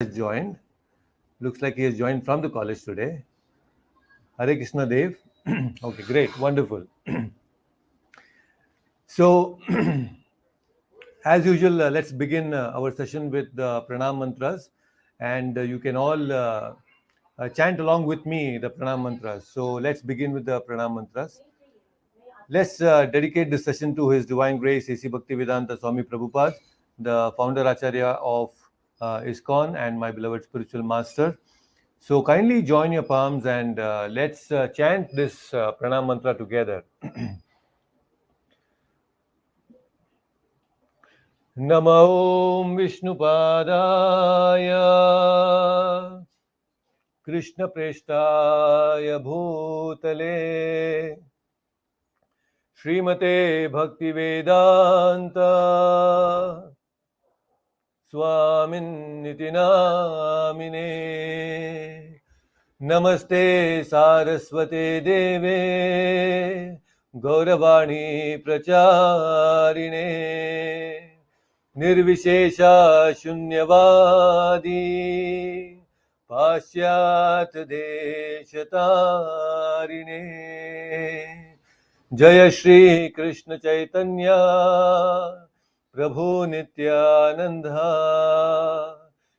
has joined. Looks like he has joined from the college today. Hare Krishna Dev. Okay, great, wonderful. So, as usual, let's begin our session with the Pranam Mantras, and you can all chant along with me the Pranam Mantras. So, let's begin with the Pranam Mantras. Let's dedicate this session to His Divine Grace, A.C. Bhaktivedanta Swami Prabhupada, the founder Acharya of ISKCON and my beloved spiritual master. So kindly join your palms and let's chant this pranam mantra together. Namo Vishnupadaya Krishna Preshtaya Bhutale Srimate Bhaktivedanta Swamin Nitinamine Namaste Saraswate Deve Gauravani Pracharine Nirvishesha Shunyavadi Pasyat Deshatarine Jaya Shri Krishna Chaitanya Prabhu Nityananda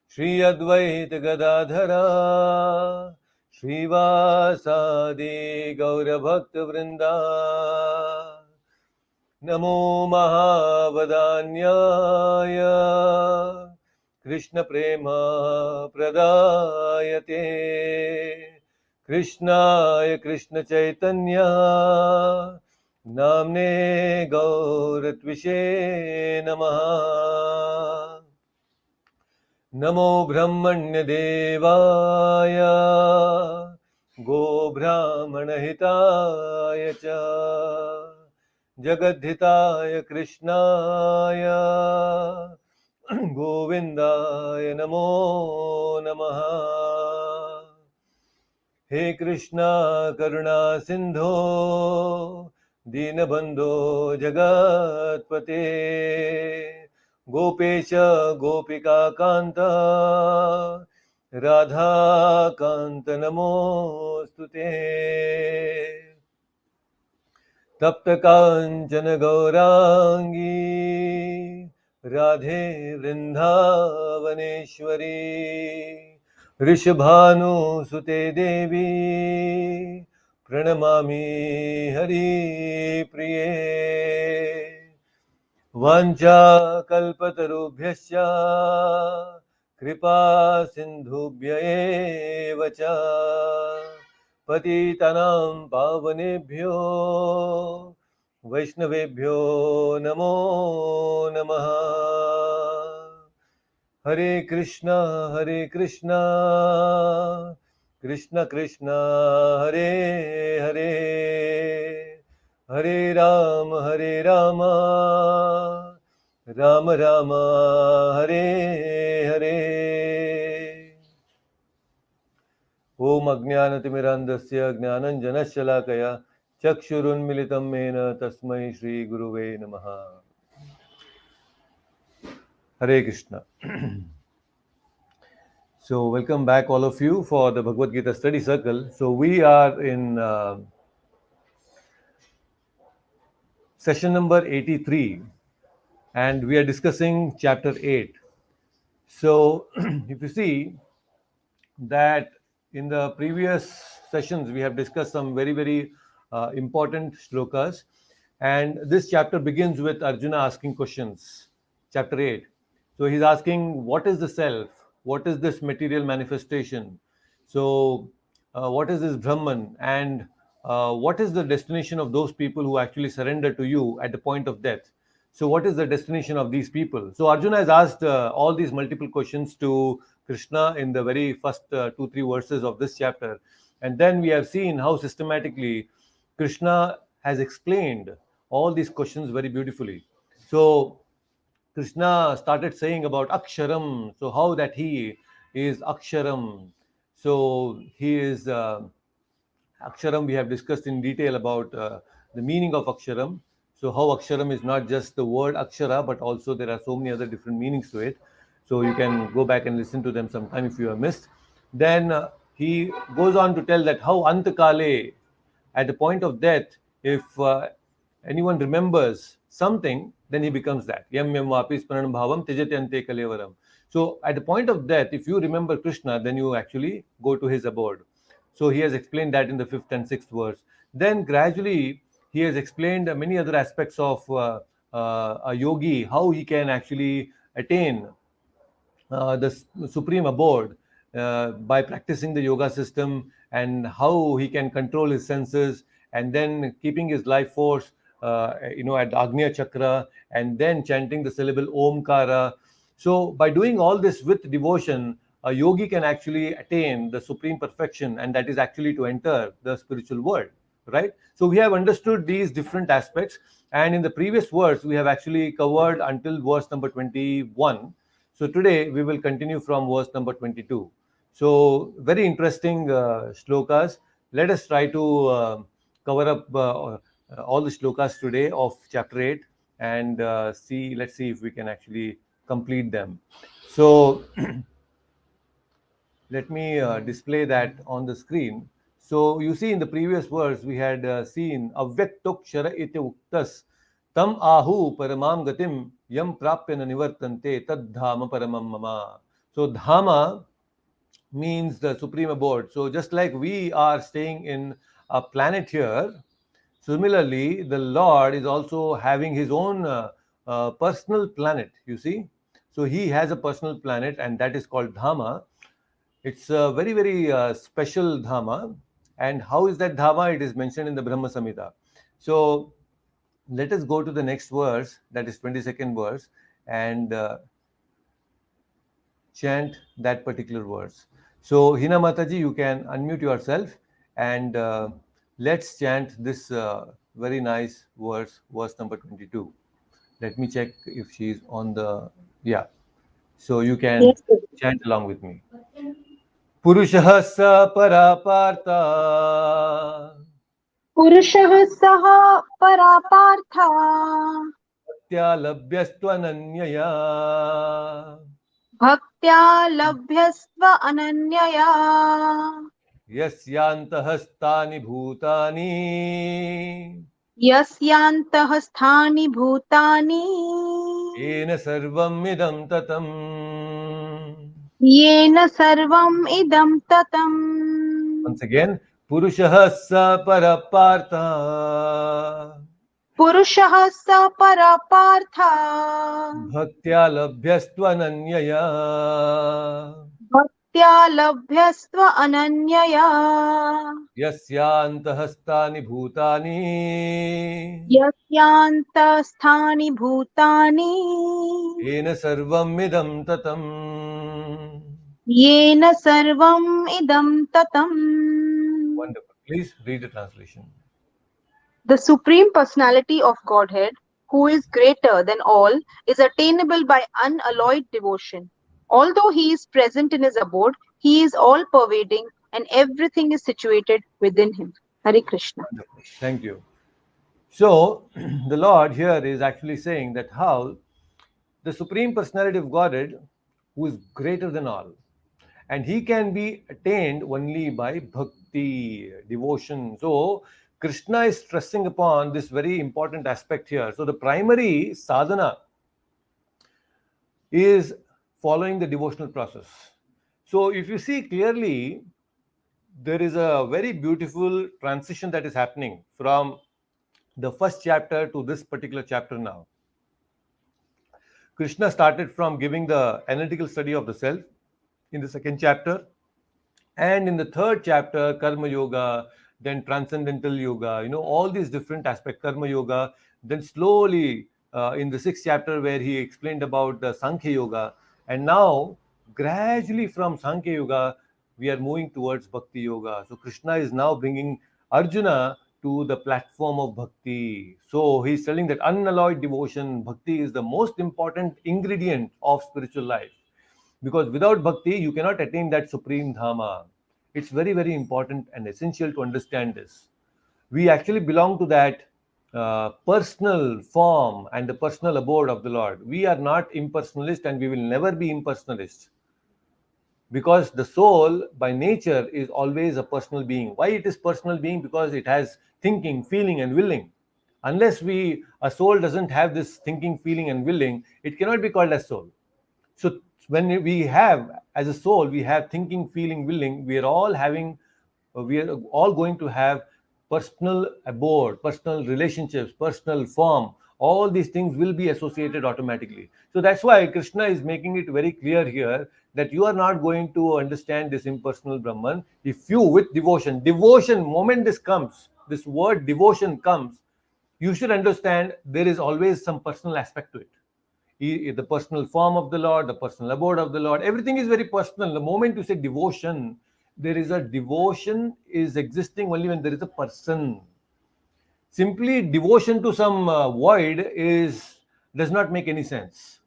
Shri Advaita Gadadhara Srivasadi Gaura Bhakta Vrinda Namo Mahavadanyaya Krishna Prema Pradayate Krishnaya Krishna Chaitanya Namne Gauratvishe Namaha Namo Brahmanya Devaya Go Brahmana Hitaya Cha Jagadhitaya Krishnaya Govindaya Namo Namaha He Krishna Karuna Sindho Dinabandho Jagatpate Gopesha Gopika Kanta Radha Kanta Namostute Tapta Kanchana Gaurangi Radhe Vrindavaneshwari Rishabhanu Sute Devi Pranamami Hari Priye Vancha Kalpatarubhyasya Kripa Sindhubhya eva cha Patitanam Pavanebhyo Vaishnavebhyo Namo Namaha Hare Krishna Krishna Krishna Hare Hare Hare Rama Rama Rama Hare Hare Om Ajnanatimirandasya Jnananjanashalakaya Chakshurunmilitam Mena Tasmai Shri Guruve Namaha Hare Krishna. So welcome back all of you for the Bhagavad Gita study circle. So we are in session number 83 and we are discussing chapter 8. So if you see that in the previous sessions we have discussed some very important shlokas, and this chapter begins with Arjuna asking questions. Chapter 8. So he's asking, what is the self? What is this material manifestation? So what is this Brahman? And what is the destination of those people who actually surrender to you at the point of death? So what is the destination of these people? So Arjuna has asked all these multiple questions to Krishna in the very first 2-3 verses of this chapter. And then we have seen how systematically Krishna has explained all these questions very beautifully. So Krishna started saying about Aksharam. So how that he is Aksharam. So he is Aksharam. We have discussed in detail about the meaning of Aksharam. So how Aksharam is not just the word Akshara, but also there are so many other different meanings to it. So you can go back and listen to them sometime if you have missed. Then he goes on to tell that how Antakale, at the point of death, if anyone remembers something, then he becomes that. Yam yam vapis pranam bhavam tejate ante kalevaram. So at the point of death, if you remember Krishna, then you actually go to his abode. So he has explained that in the fifth and sixth verse. Then gradually he has explained many other aspects of a yogi, how he can actually attain the supreme abode by practicing the yoga system, and how he can control his senses, and then keeping his life force at Agnya Chakra, and then chanting the syllable Omkara. So by doing all this with devotion, a yogi can actually attain the supreme perfection, and that is actually to enter the spiritual world, right? So we have understood these different aspects, and in the previous verse we have actually covered until verse number 21. So today we will continue from verse number 22. So very interesting shlokas. Let us try to cover up all the shlokas today of chapter 8, and let's see if we can actually complete them. So let me display that on the screen. So you see in the previous verse we had seen avyaktok iti uktas tam ahu paramam gatim yam prapya na nivartante tad dhama paramam mama. So dhama means the supreme abode. So just like we are staying in a planet here, similarly the Lord is also having his own personal planet, you see. So he has a personal planet, and that is called dhama. It's a very, very special dhama. And how is that dhama? It is mentioned in the Brahma Samhita. So let us go to the next verse, that is 22nd verse, and chant that particular verse. So Hina Mataji, you can unmute yourself, and let's chant this very nice verse number 22. Let me check if she's on the, yeah. So you can Yes, sir. chant along with me. पुरुषः स परापार्ता पुरुषः सः परापार्था भक्त्या लभ्यस्त्वनन्यया भक्त्या लभ्यस्व अनन्यया यस्यान्तः स्थानि भूतानि यस्यान्तः स्थानि भूतानि येन सर्वम् इदं ततम्. येन सर्वम् इदं ततम्. Once again, पुरुषः स परपार्था पुरुषः स परापार्था भक्त्या लभ्यस्त्वनन्यया भक्त्या लभ्यस्व अनन्यया यस्यान्तः स्थानि भूतानि यस्यान्तस्थानि भूतानि येन सर्वम् इदं ततम्. येन सर्वम् इदं ततम्. Wonderful. Please read the translation. The Supreme Personality of Godhead, who is greater than all, is attainable by unalloyed devotion. Although he is present in his abode, he is all-pervading and everything is situated within him. Hare Krishna. Wonderful. Thank you. So, the Lord here is actually saying that how the Supreme Personality of Godhead, who is greater than all, and he can be attained only by bhakti, devotion. So, Krishna is stressing upon this very important aspect here. So, the primary sadhana is following the devotional process. So, if you see clearly, there is a very beautiful transition that is happening from the first chapter to this particular chapter now. Krishna started from giving the analytical study of the self in the second chapter, and in the third chapter, Karma Yoga, then Transcendental Yoga, all these different aspects, Karma Yoga, then slowly in the sixth chapter, where he explained about the Sankhya Yoga, and now gradually from Sankhya Yoga, we are moving towards Bhakti Yoga. So Krishna is now bringing Arjuna to the platform of Bhakti. So he's telling that unalloyed devotion, Bhakti, is the most important ingredient of spiritual life. Because without bhakti, you cannot attain that supreme dhamma. It's very, very important and essential to understand this. We actually belong to that personal form and the personal abode of the Lord. We are not impersonalist and we will never be impersonalist, because the soul by nature is always a personal being. Why it is personal being? Because it has thinking, feeling and willing. Unless we a soul doesn't have this thinking, feeling and willing, it cannot be called as soul. So when we have, as a soul, we have thinking, feeling, willing, we are all going to have personal abode, personal relationships, personal form. All these things will be associated automatically. So that's why Krishna is making it very clear here that you are not going to understand this impersonal Brahman if you, with devotion, moment this word devotion comes, you should understand there is always some personal aspect to it. The personal form of the Lord, the personal abode of the Lord, everything is very personal. The moment you say devotion, there is a devotion is existing only when there is a person. Simply devotion to some void is does not make any sense.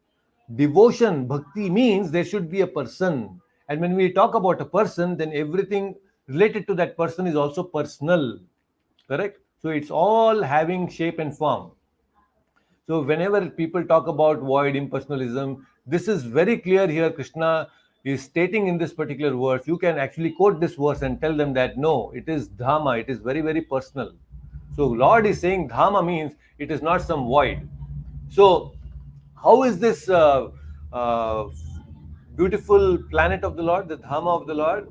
Devotion, bhakti means there should be a person. And when we talk about a person, then everything related to that person is also personal. Correct? So it's all having shape and form. So whenever people talk about void impersonalism, this is very clear here. Krishna is stating in this particular verse. You can actually quote this verse and tell them that no, it is dhamma. It is very, very personal. So Lord is saying dhamma means it is not some void. So how is this uh, beautiful planet of the Lord, the Dhamma of the Lord?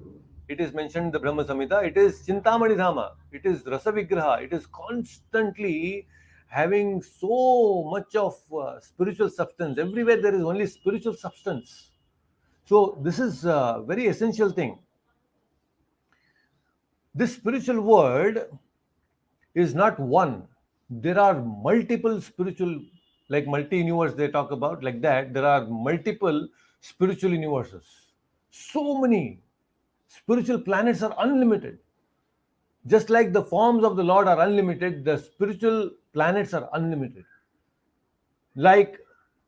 It is mentioned in the Brahma Samhita. It is Chintamani Dhama. It is Rasa Vigraha. It is constantly having so much of spiritual substance. Everywhere there is only spiritual substance. So this is a very essential thing. This spiritual world is not one. There are multiple spiritual, like multi universe they talk about, like that. There are multiple spiritual universes. So many spiritual planets are unlimited. Just like the forms of the Lord are unlimited, the spiritual planets are unlimited. Like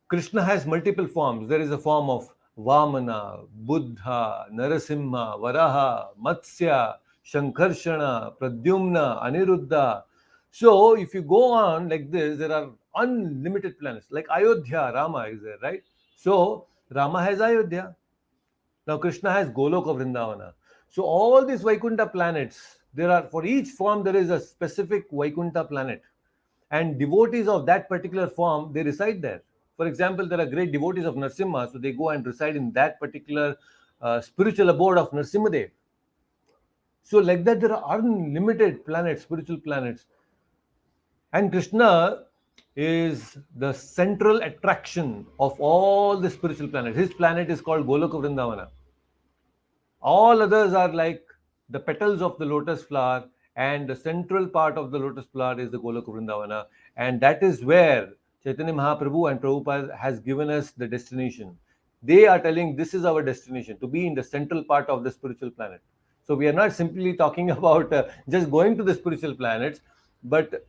Krishna has multiple forms. There is a form of Vamana, Buddha, Narasimha, Varaha, Matsya, Shankarshana, Pradyumna, Aniruddha. So if you go on like this, there are unlimited planets. Like Ayodhya, Rama is there, right? So Rama has Ayodhya. Now Krishna has Goloka Vrindavana. So all these Vaikuntha planets, there are for each form there is a specific Vaikuntha planet, and devotees of that particular form they reside there. For example, there are great devotees of Narsimha, so they go and reside in that particular spiritual abode of Narsimhadev. So like that, there are unlimited planets, spiritual planets, and Krishna is the central attraction of all the spiritual planets. His planet is called Goloka Vrindavana. All others are like the petals of the lotus flower, and the central part of the lotus flower is the Goloka Vrindavana, and that is where Chaitanya Mahaprabhu and Prabhupada has given us the destination. They are telling this is our destination, to be in the central part of the spiritual planet. So we are not simply talking about just going to the spiritual planets, but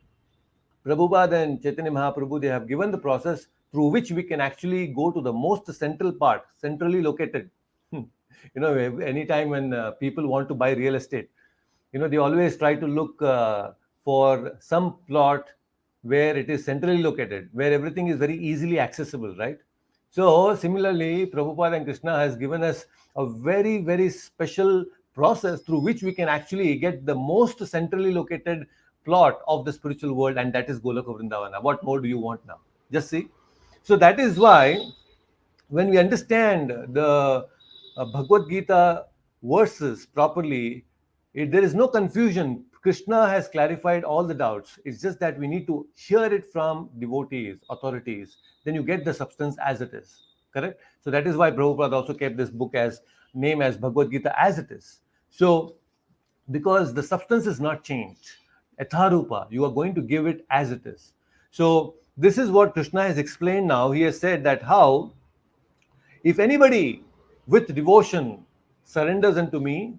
Prabhupada and Chaitanya Mahaprabhu, they have given the process through which we can actually go to the most central part, centrally located. Anytime when people want to buy real estate, they always try to look for some plot where it is centrally located, where everything is very easily accessible, right? So similarly, Prabhupada and Krishna has given us a very, very special process through which we can actually get the most centrally located plot of the spiritual world, and that is Goloka Vrindavana. What more do you want now? Just see. So that is why when we understand the Bhagavad Gita verses properly, there is no confusion. Krishna has clarified all the doubts. It's just that we need to hear it from devotees, authorities. Then you get the substance as it is. Correct? So that is why Prabhupada also kept this book as name as Bhagavad Gita as it is. So because the substance is not changed. Etharupa, you are going to give it as it is. So this is what Krishna has explained now. He has said that how if anybody with devotion surrenders unto me,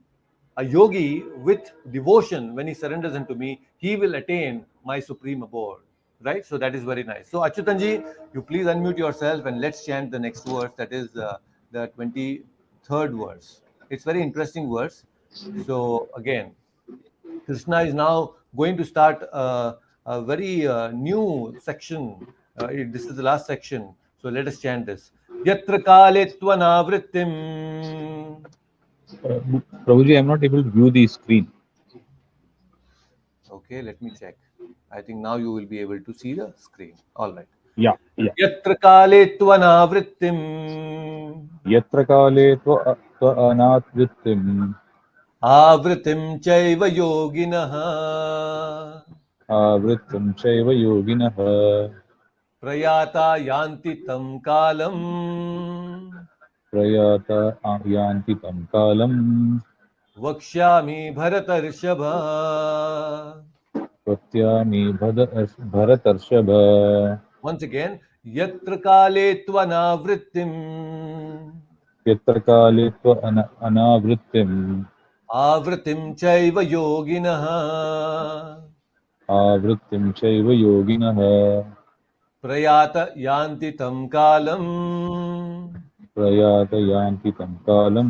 a yogi with devotion, when he surrenders unto me, he will attain my supreme abode. Right? So that is very nice. So Achyutanji, you please unmute yourself and let's chant the next verse, that is the 23rd verse. It's very interesting verse. So again, Krishna is now going to start a very new section. This is the last section. So let us chant this. Yatra kale tvanavrittim. Uh, Prabhuji, I'm not able to view the screen. Okay, let me check. I think now you will be able to see the screen. All right. Yeah, yeah. Yatra kale tvanavrittim. Yatra kale tva anatrittim Avritim chaiva yoginaha. avrittim chaiva yoginaha Prayata yanti tam kalam. prayata yanti tam kalam Vakshyami bharatarshava. pratyami bharatarshava. Once again, yatra kale tvanavrittim. Yatra kale tva anavrittim Avritim chaiva yoginaha. आवृत्तिं चैव योगिनः Prayata yanti tam kalam. प्रयातयान्ति तं कालं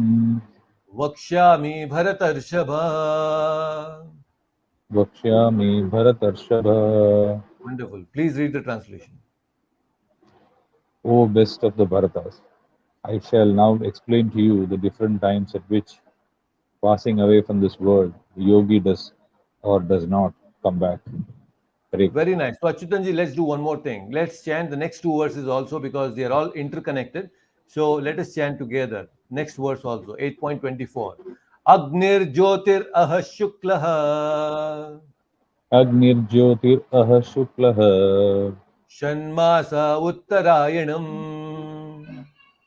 Vakshyami bharatarshava. वक्ष्यामि भरतर्षभ. Wonderful. Please read the translation. O best of the Bharatas, I shall now explain to you the different times at which, passing away from this world, the yogi does or does not come back. Hare Very Krishna. nice. So, Achyutanji, let's do one more thing. Let's chant the next two verses also because they are all interconnected. So, let us chant together. Next verse also, 8.24. Agnir Jyotir Aha Shuklaha अग्निर्ज्योतिरः शुक्लः Shanmasa Uttarayanam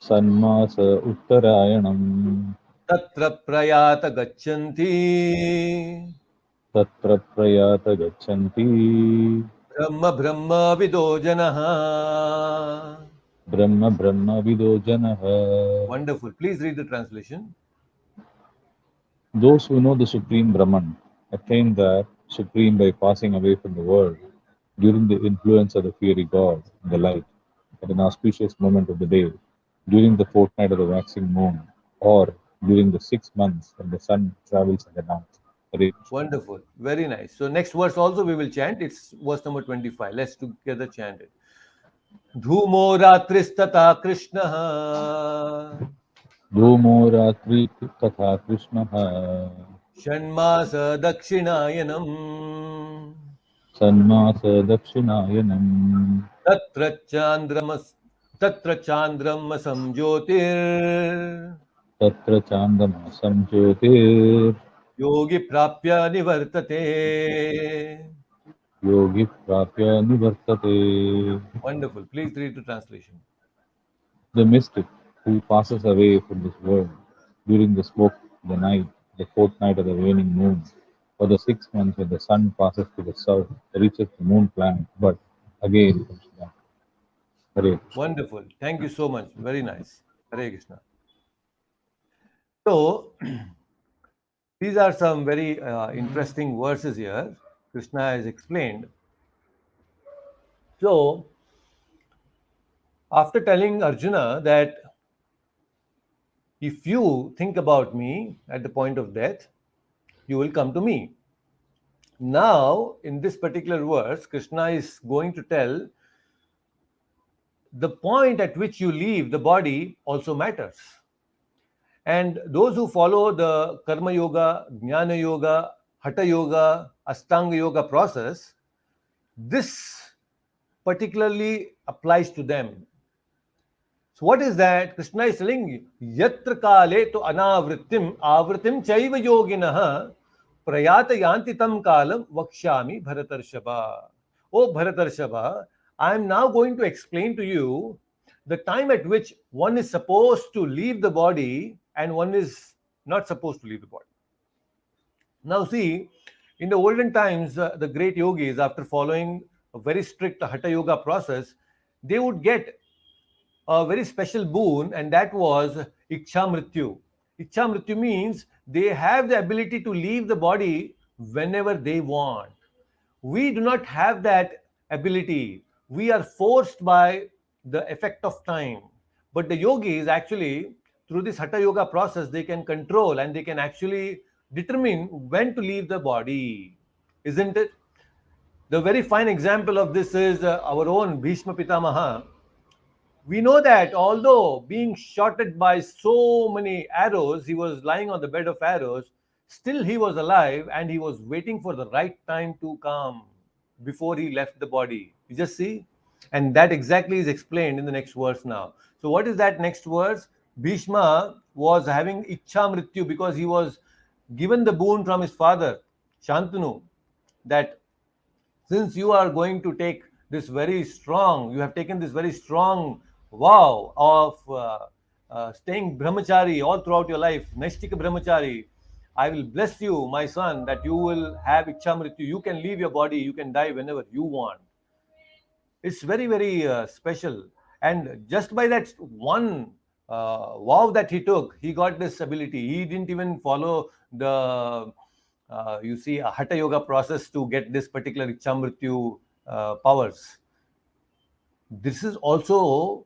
सन्मास उत्तरायणम् Tatra Prayata Gachanti तत्र प्रयात गच्छन्ति Brahma Brahma Vidojanaha. ब्रह्म ब्रह्मविदो जनः. Wonderful. Please read the translation. Those who know the Supreme Brahman attain the Supreme by passing away from the world during the influence of the fiery God and the light at an auspicious moment of the day, during the fortnight of the waxing moon, or during the 6 months when the sun travels in the north. Hare Krishna. Wonderful. Very nice. So next verse also we will chant. It's verse number 25. Let's together chant it. Dhumo ratristata Krishnaha धूमो रात्रि तथा कृष्णः Shanmasa Dakshinayanam सन्मास दक्षिणायनम् Tatra Chandramas Tatra Chandramasam Jyotir तत्र चान्दमासं ज्योतिर् Yogi Prapya Nivartate. योगी प्राप्य निवर्तते. Wonderful. Please read the translation. The mystic who passes away from this world during the smoke of the night, the fortnight of the waning moon, or the 6 months when the sun passes to the south, reaches the moon planet, but again comes back. Hare Krishna. Wonderful. Thank you so much. Very nice. Hare Krishna. So, these are some very interesting verses here. Krishna has explained. So, after telling Arjuna that if you think about me at the point of death, you will come to me. Now, in this particular verse, Krishna is going to tell the point at which you leave the body also matters. And those who follow the Karma Yoga, Jnana Yoga, Hatha Yoga, Astanga Yoga process, this particularly applies to them. So, what is that? Krishna is telling Yatra Kale to Anavrittim, Avrittim Chaiva Yoginaha, Prayata Yantitam Kalam Vakshami Bharatarshaba. Oh Bharatarshaba, I am now going to explain to you the time at which one is supposed to leave the body and one is not supposed to leave the body. Now, see, in the olden times, the great yogis, after following a very strict Hatha Yoga process, they would get a very special boon, and that was Iksha Mrityu. Iksha Mrityu means they have the ability to leave the body whenever they want. We do not have that ability. We are forced by the effect of time. But the yogis actually, through this Hatha Yoga process, they can control and they can actually determine when to leave the body. Isn't it? The very fine example of this is our own Bhishma Pitamaha. We know that although being shotted by so many arrows, he was lying on the bed of arrows, still he was alive and he was waiting for the right time to come before he left the body. You just see? And that exactly is explained in the next verse now. So, what is that next verse? Bhishma was having Ichha Mrityu because he was given the boon from his father, Shantanu, that since you are going to take this very strong, you have taken this very strong vow of staying brahmachari all throughout your life, Naishtika brahmachari, I will bless you, my son, that you will have Ichhamrityu. You can leave your body, you can die whenever you want. It's very, very special. And just by that one vow that he took, he got this ability. He didn't even follow the you see, a hatha yoga process to get this particular Ichamrityu powers. This is also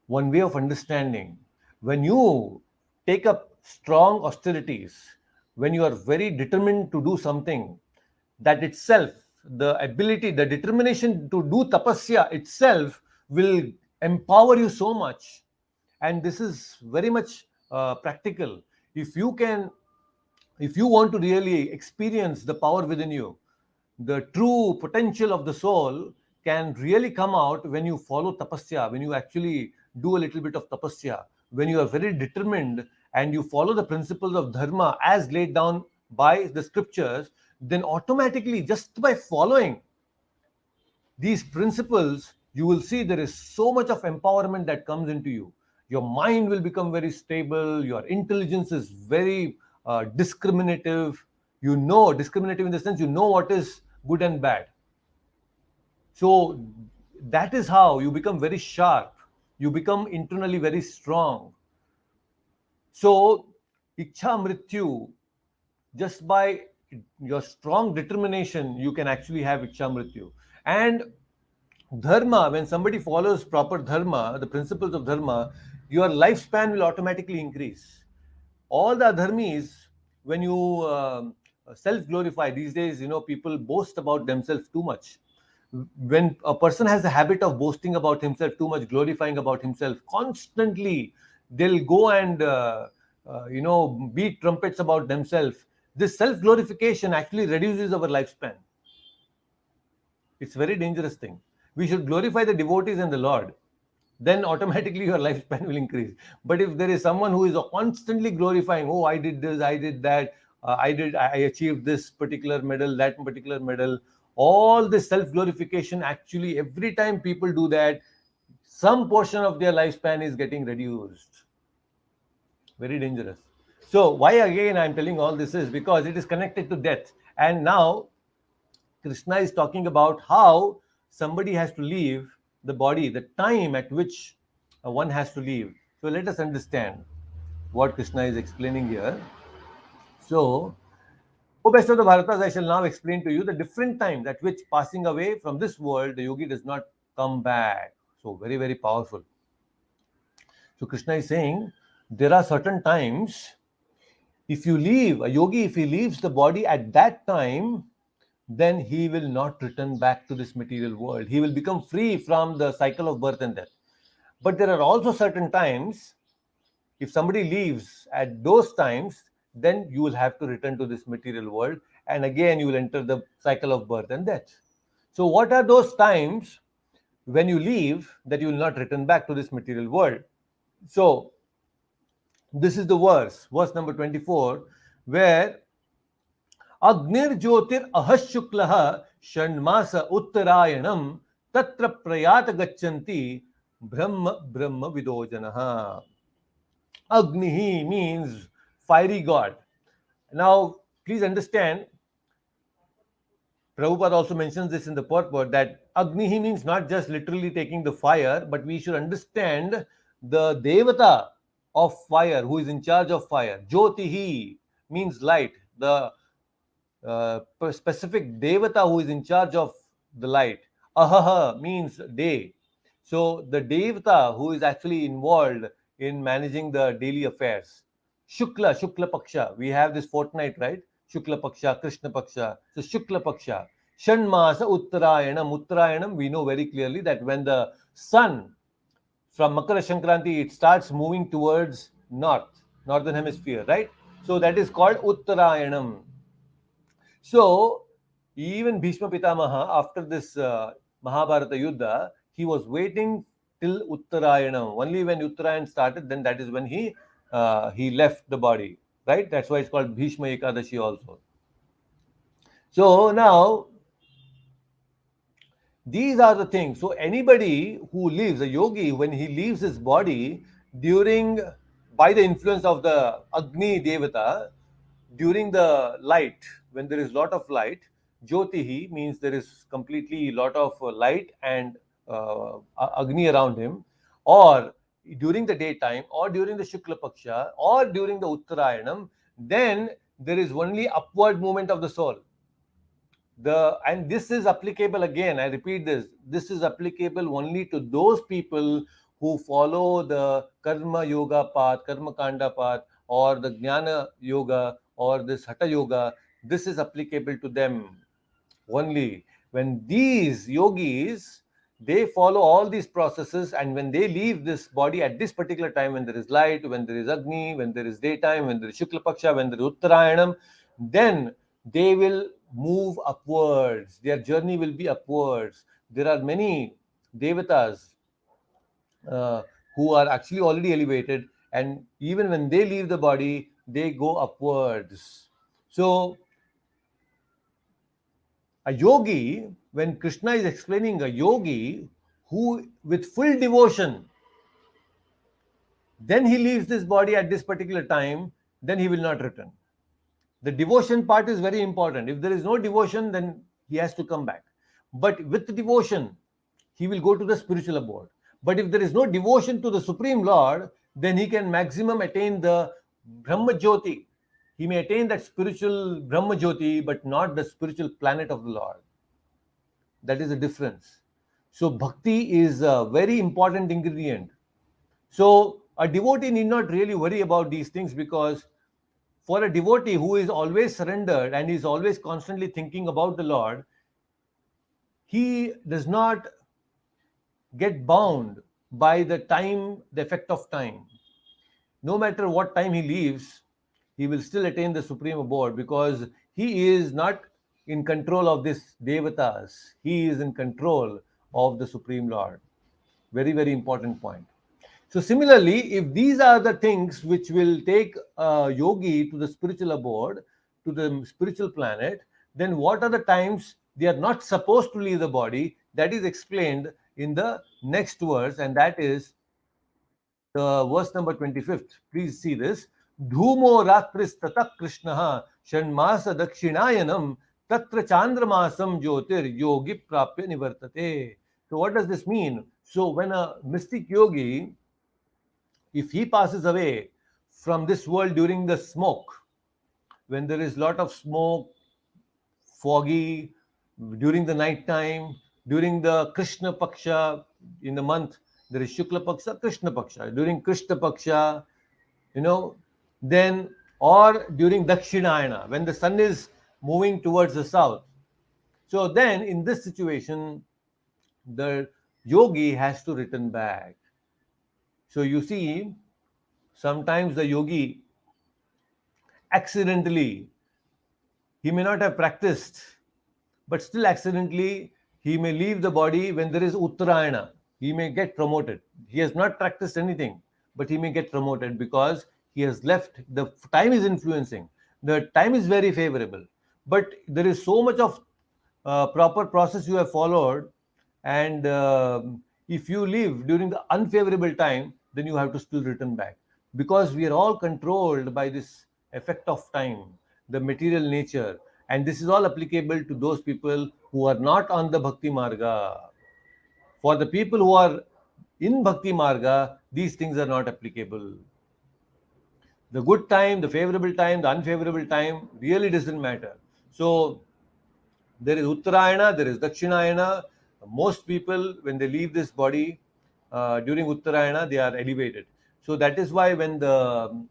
one way of understanding. When you take up strong austerities, when you are very determined to do something, that itself, the ability, the determination to do tapasya itself will empower you so much. And this is very much practical. If you can, if you want to really experience the power within you, the true potential of the soul can really come out when you follow tapasya, when you actually do a little bit of tapasya, when you are very determined and you follow the principles of dharma as laid down by the scriptures, then automatically, just by following these principles, you will see there is so much of empowerment that comes into you. Your mind will become very stable, your intelligence is very discriminative. You know, discriminative in the sense you know what is good and bad. So that is how you become very sharp, you become internally very strong. So Ichha Mrityu, just by your strong determination, you can actually have Ichha Mrityu. And dharma, when somebody follows proper dharma, the principles of dharma, your lifespan will automatically increase. All the dharmis, when you self glorify these days, you know, people boast about themselves too much. When a person has the habit of boasting about himself too much, glorifying about himself constantly, they'll go and beat trumpets about themselves. This self glorification actually reduces our lifespan. It's a very dangerous thing. We should glorify the devotees and the Lord. Then automatically your lifespan will increase. But if there is someone who is constantly glorifying, oh, I did this, I did that, I achieved this particular medal, that particular medal, all this self glorification, actually, every time people do that, some portion of their lifespan is getting reduced. Very dangerous. So, why again I'm telling all this is because it is connected to death. And now Krishna is talking about how somebody has to leave the body, the time at which one has to leave. So let us understand what Krishna is explaining here. So, O best of the Bharatas, I shall now explain to you the different times at which passing away from this world, the yogi does not come back. So, very, very powerful. So, Krishna is saying there are certain times, if you leave, a yogi, if he leaves the body at that time, then he will not return back to this material world. He will become free from the cycle of birth and death. But there are also certain times, if somebody leaves at those times, then you will have to return to this material world. And again, you will enter the cycle of birth and death. So, what are those times when you leave that you will not return back to this material world? So, this is the verse number 24, where अग्निर्ज्योतिर अहशुक्लः षण्मास उत्तरायणम तत्र प्रयात गच्छन्ति ब्रह्म ब्रह्म विदो जनः. Agni means fiery god. Now, please understand, Prabhupada also mentions this in the purport that Agni means not just literally taking the fire, but we should understand the Devata of fire who is in charge of fire. Jyotihi means light. The specific devata who is in charge of the light. Ahaha means day. So the devata who is actually involved in managing the daily affairs. Shukla Paksha. We have this fortnight, right? Shukla Paksha, Krishna Paksha. So Shukla Paksha. Shanmasa Uttarayanam. Uttarayanam, we know very clearly that when the sun from Makara Sankranti, it starts moving towards northern hemisphere, right? So that is called Uttarayanam. So even Bhishma Pitamaha, after this Mahabharata Yuddha, he was waiting till Uttarayanam. Only when Uttarayan started, then that is when he left the body, right? That's why it's called Bhishma Ekadashi also. So now these are the things. So anybody who leaves, a yogi, when he leaves his body during, by the influence of the Agni Devata, during the light, when there is lot of light, Jyotihi means there is completely lot of light and Agni around him, or during the daytime, or during the Shukla Paksha, or during the Uttarayanam, then there is only upward movement of the soul. And this is applicable, again I repeat, this is applicable only to those people who follow the karma yoga path, karma kanda path, or the jnana yoga, or this hatha yoga. This is applicable to them only. When these yogis, they follow all these processes, and when they leave this body at this particular time, when there is light, when there is Agni, when there is daytime, when there is Shukla Paksha, when there is Uttarayanam, then they will move upwards. Their journey will be upwards. There are many devatas uh, who are actually already elevated, and even when they leave the body, they go upwards. So a yogi, when Krishna is explaining a yogi who with full devotion, then he leaves this body at this particular time, then he will not return. The devotion part is very important. If there is no devotion, then he has to come back. But with devotion, he will go to the spiritual abode. But if there is no devotion to the Supreme Lord, then he can maximum attain the Brahma Jyoti. He may attain that spiritual Brahma Jyoti, but not the spiritual planet of the Lord. That is the difference. So bhakti is a very important ingredient. So a devotee need not really worry about these things, because for a devotee who is always surrendered and is always constantly thinking about the Lord, he does not get bound by the time, the effect of time. No matter what time he leaves, he will still attain the supreme abode, because he is not in control of this devatas. He is in control of the Supreme Lord. Very, very important point. So similarly, if these are the things which will take a yogi to the spiritual abode, to the spiritual planet, then what are the times they are not supposed to leave the body? That is explained in the next verse, and that is the verse number 25th. Please see this. Dhumo ratris tatak krishnaha shanmasa dakshinayanam tatra chandramasam jyotir yogi prapya nivartate. So what does this mean? So when a mystic yogi, if he passes away from this world during the smoke, when there is lot of smoke, foggy, during the night time, during the Krishna Paksha, in the month, there is Shukla Paksha, Krishna Paksha. During Krishna Paksha, then, or during Dakshinayana, when the sun is moving towards the south. So then, in this situation, the yogi has to return back. So you see, sometimes the yogi accidentally, he may not have practiced, but still accidentally he may leave the body when there is Uttarayana. He may get promoted. He has not practiced anything, but he may get promoted because he has left. The time is influencing. The time is very favorable, but there is so much of proper process you have followed, and if you leave during the unfavorable time, then you have to still return back, because we are all controlled by this effect of time, the material nature, and this is all applicable to those people who are not on the bhakti marga. For the people who are in bhakti marga, these things are not applicable. The good time, the favorable time, the unfavorable time really doesn't matter. So there is Uttarayana, there is Dakshinayana. Most people, when they leave this body during Uttarayana, they are elevated. So that is why when the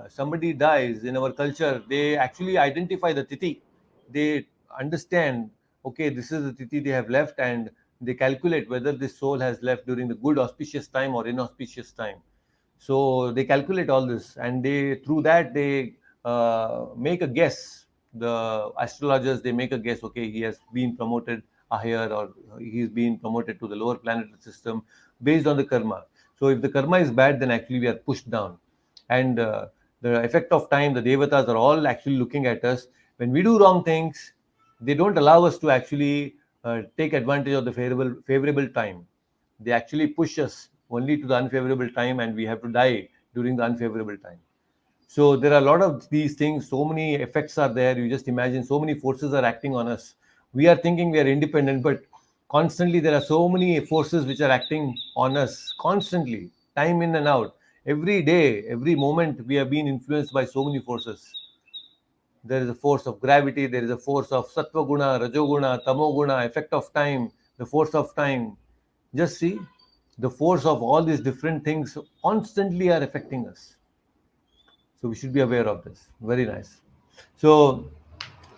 somebody dies in our culture, they actually identify the tithi. They understand okay, this is the tithi they have left, and they calculate whether this soul has left during the good auspicious time or inauspicious time. So they calculate all this, and they through that they make a guess. The astrologers, they make a guess. Okay, he has been promoted higher, or he's been promoted to the lower planetary system based on the karma. So if the karma is bad, then actually we are pushed down, and the effect of time, the devatas are all actually looking at us. When we do wrong things, they don't allow us to actually take advantage of the favorable time. They actually push us only to the unfavorable time, and we have to die during the unfavorable time. So there are a lot of these things, so many effects are there. You just imagine, so many forces are acting on us. We are thinking we are independent, but constantly there are so many forces which are acting on us constantly, time in and out. Every day, every moment, we are being influenced by so many forces. There is a force of gravity, there is a force of sattva guna, rajoguna, tamoguna, effect of time, the force of time. Just see, the force of all these different things constantly are affecting us. So we should be aware of this. Very nice. So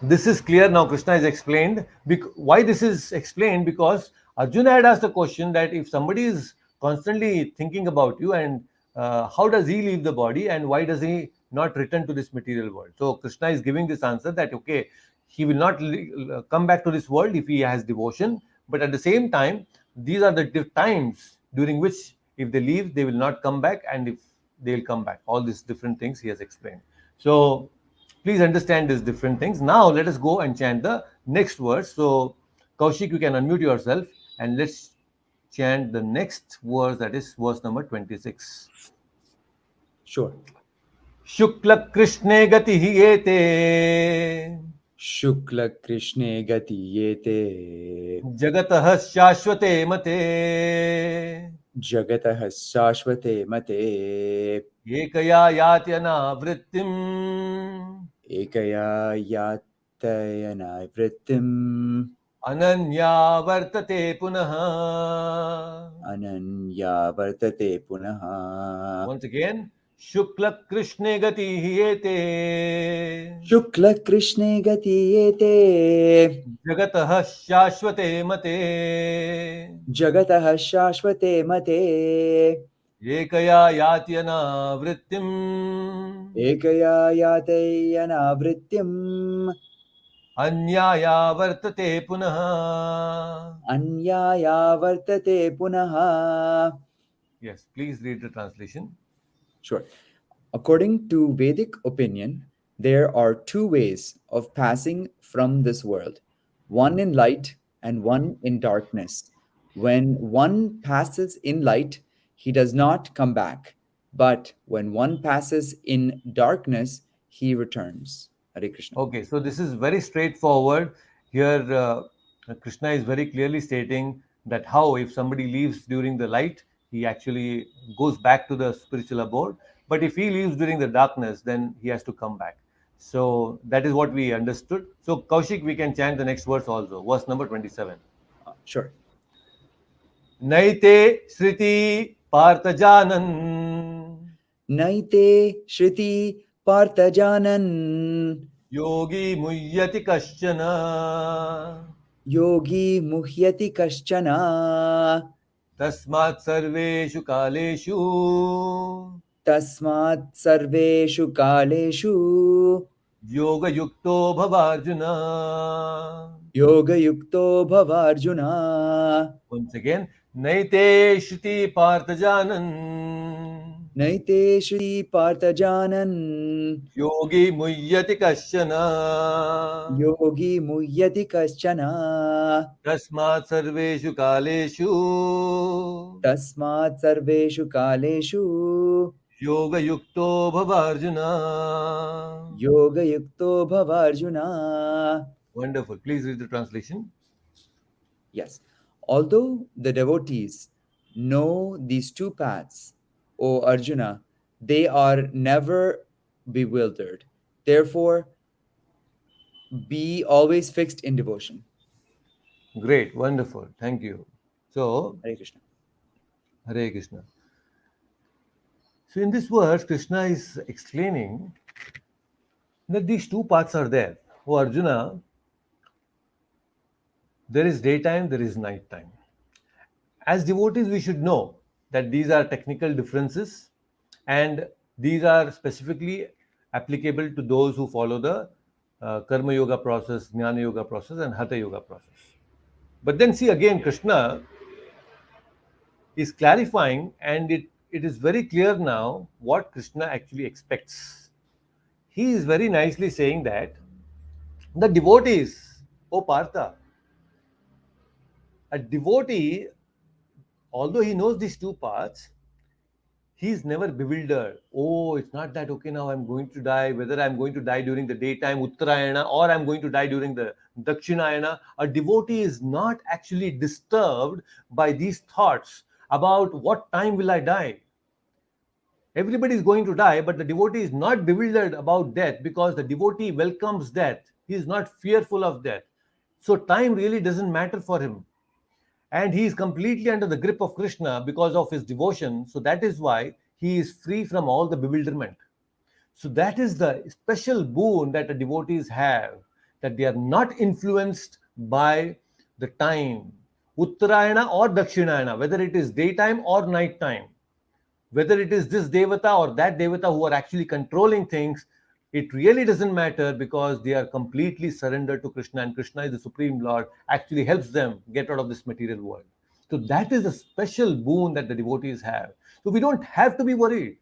this is clear now. Krishna has explained why this is explained, because Arjuna had asked the question that if somebody is constantly thinking about you, and how does he leave the body, and why does he not return to this material world? So Krishna is giving this answer that okay, he will not come back to this world if he has devotion, but at the same time, these are the times during which if they leave, they will not come back, and if they will come back, all these different things he has explained. So please understand these different things. Now let us go and chant the next verse. So Kaushik, you can unmute yourself, and let's chant the next verse, that is verse number 26. Sure. Shukla Krishne gati yete Shukla Krishne gati yete jagatah shashvate mate jagatah shashvate mate ekaya yatyana vrittim ekaya yatayana vrittim ananya vartate punah. ananya vartate punaha. Once again, Shukla Krishne gati yete Shukla Krishne gati yete jagatah shashvate mate jagatah shashvate mate ekaya yatyana vrittim ekaya yatayana vrittim anyaya vartate punah. anyaya vartate punaha. Yes, please read the translation. Sure. According to Vedic opinion, there are two ways of passing from this world, one in light and one in darkness. When one passes in light, he does not come back. But when one passes in darkness, he returns. Hare Krishna. Okay, so this is very straightforward. Here, Krishna is very clearly stating that how if somebody leaves during the light, he actually goes back to the spiritual abode. But if he leaves during the darkness, then he has to come back. So that is what we understood. So Kaushik, we can chant the next verse also, verse number 27. Sure. Naite Sriti Parthajanan Naite Shruti Parthajanan Yogi Muhyati Kaschana Yogi Muhyati Kaschana Tasmat Sarveshu Kaleshu Tasmat Sarveshu Kaleshu Yoga Yukto Bhavarjuna. Yoga Yukto Bhavarjuna. Once again, Naite Shruti Parthajanan Naite Shri Parthajanan Yogi Muhyati Kaschana Yogi Muhyati Kaschana Tasmat Sarveshu Kaleshu Tasmat Sarveshu Kaleshu Yoga Yukto Bhavarjuna. Yoga Yukto Bhavarjuna. Wonderful. Please read the translation. Yes. Although the devotees know these two paths, O Arjuna, they are never bewildered. Therefore, be always fixed in devotion. Great. Wonderful. Thank you. So, Hare Krishna. Hare Krishna. So, in this verse, Krishna is explaining that these two paths are there. Oh, Arjuna, There is daytime, there is nighttime. As devotees, we should know that these are technical differences, and these are specifically applicable to those who follow the Karma Yoga process, Jnana Yoga process, and Hatha Yoga process. But then see again, Krishna is clarifying, and it is very clear now what Krishna actually expects. He is very nicely saying that the devotees, O Partha, a devotee, although he knows these two paths, he's never bewildered. Oh, it's not that, okay, now I'm going to die, whether I'm going to die during the daytime, Uttarayana, or I'm going to die during the Dakshinayana. A devotee is not actually disturbed by these thoughts about what time will I die. Everybody is going to die, but the devotee is not bewildered about death because the devotee welcomes death. He is not fearful of death. So time really doesn't matter for him. And he is completely under the grip of Krishna because of his devotion. So that is why he is free from all the bewilderment. So that is the special boon that the devotees have, that they are not influenced by the time, Uttarayana or Dakshinayana, whether it is daytime or nighttime, whether it is this devata or that devata who are actually controlling things. It really doesn't matter because they are completely surrendered to Krishna, and Krishna is the Supreme Lord, actually helps them get out of this material world. So that is a special boon that the devotees have. So we don't have to be worried.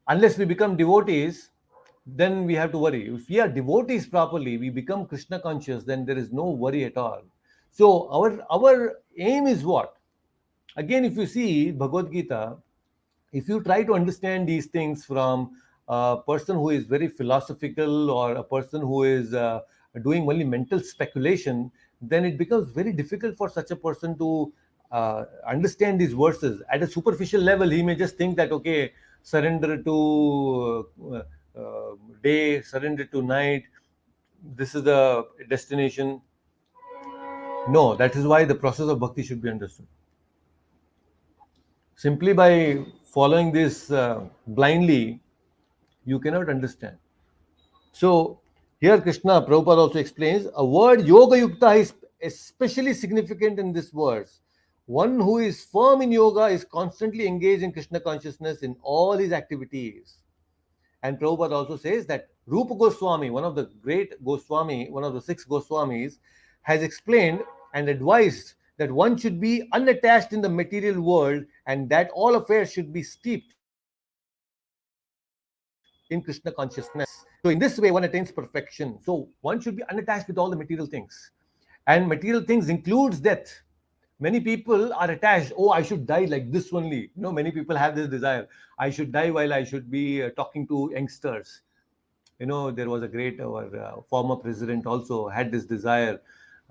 Unless we become devotees, then we have to worry. If we are devotees properly, we become Krishna conscious, then there is no worry at all. So our aim is what? Again, if you see Bhagavad Gita, if you try to understand these things from a person who is very philosophical or a person who is doing only mental speculation, then it becomes very difficult for such a person to understand these verses. At a superficial level, he may just think that, okay, surrender to day, surrender to night, this is the destination. No, that is why the process of bhakti should be understood. Simply by following this blindly, you cannot understand. So here Krishna, Prabhupada also explains, a word yoga yukta is especially significant in this verse. One who is firm in yoga is constantly engaged in Krishna consciousness in all his activities. And Prabhupada also says that Rupa Goswami, one of the great Goswami, one of the 6 Goswamis, has explained and advised that one should be unattached in the material world and that all affairs should be steeped in Krishna consciousness. So in this way, one attains perfection. So one should be unattached with all the material things. And material things includes death. Many people are attached. Oh, I should die like this only. Many people have this desire. I should die while I should be talking to youngsters. There was a great, our former president also had this desire.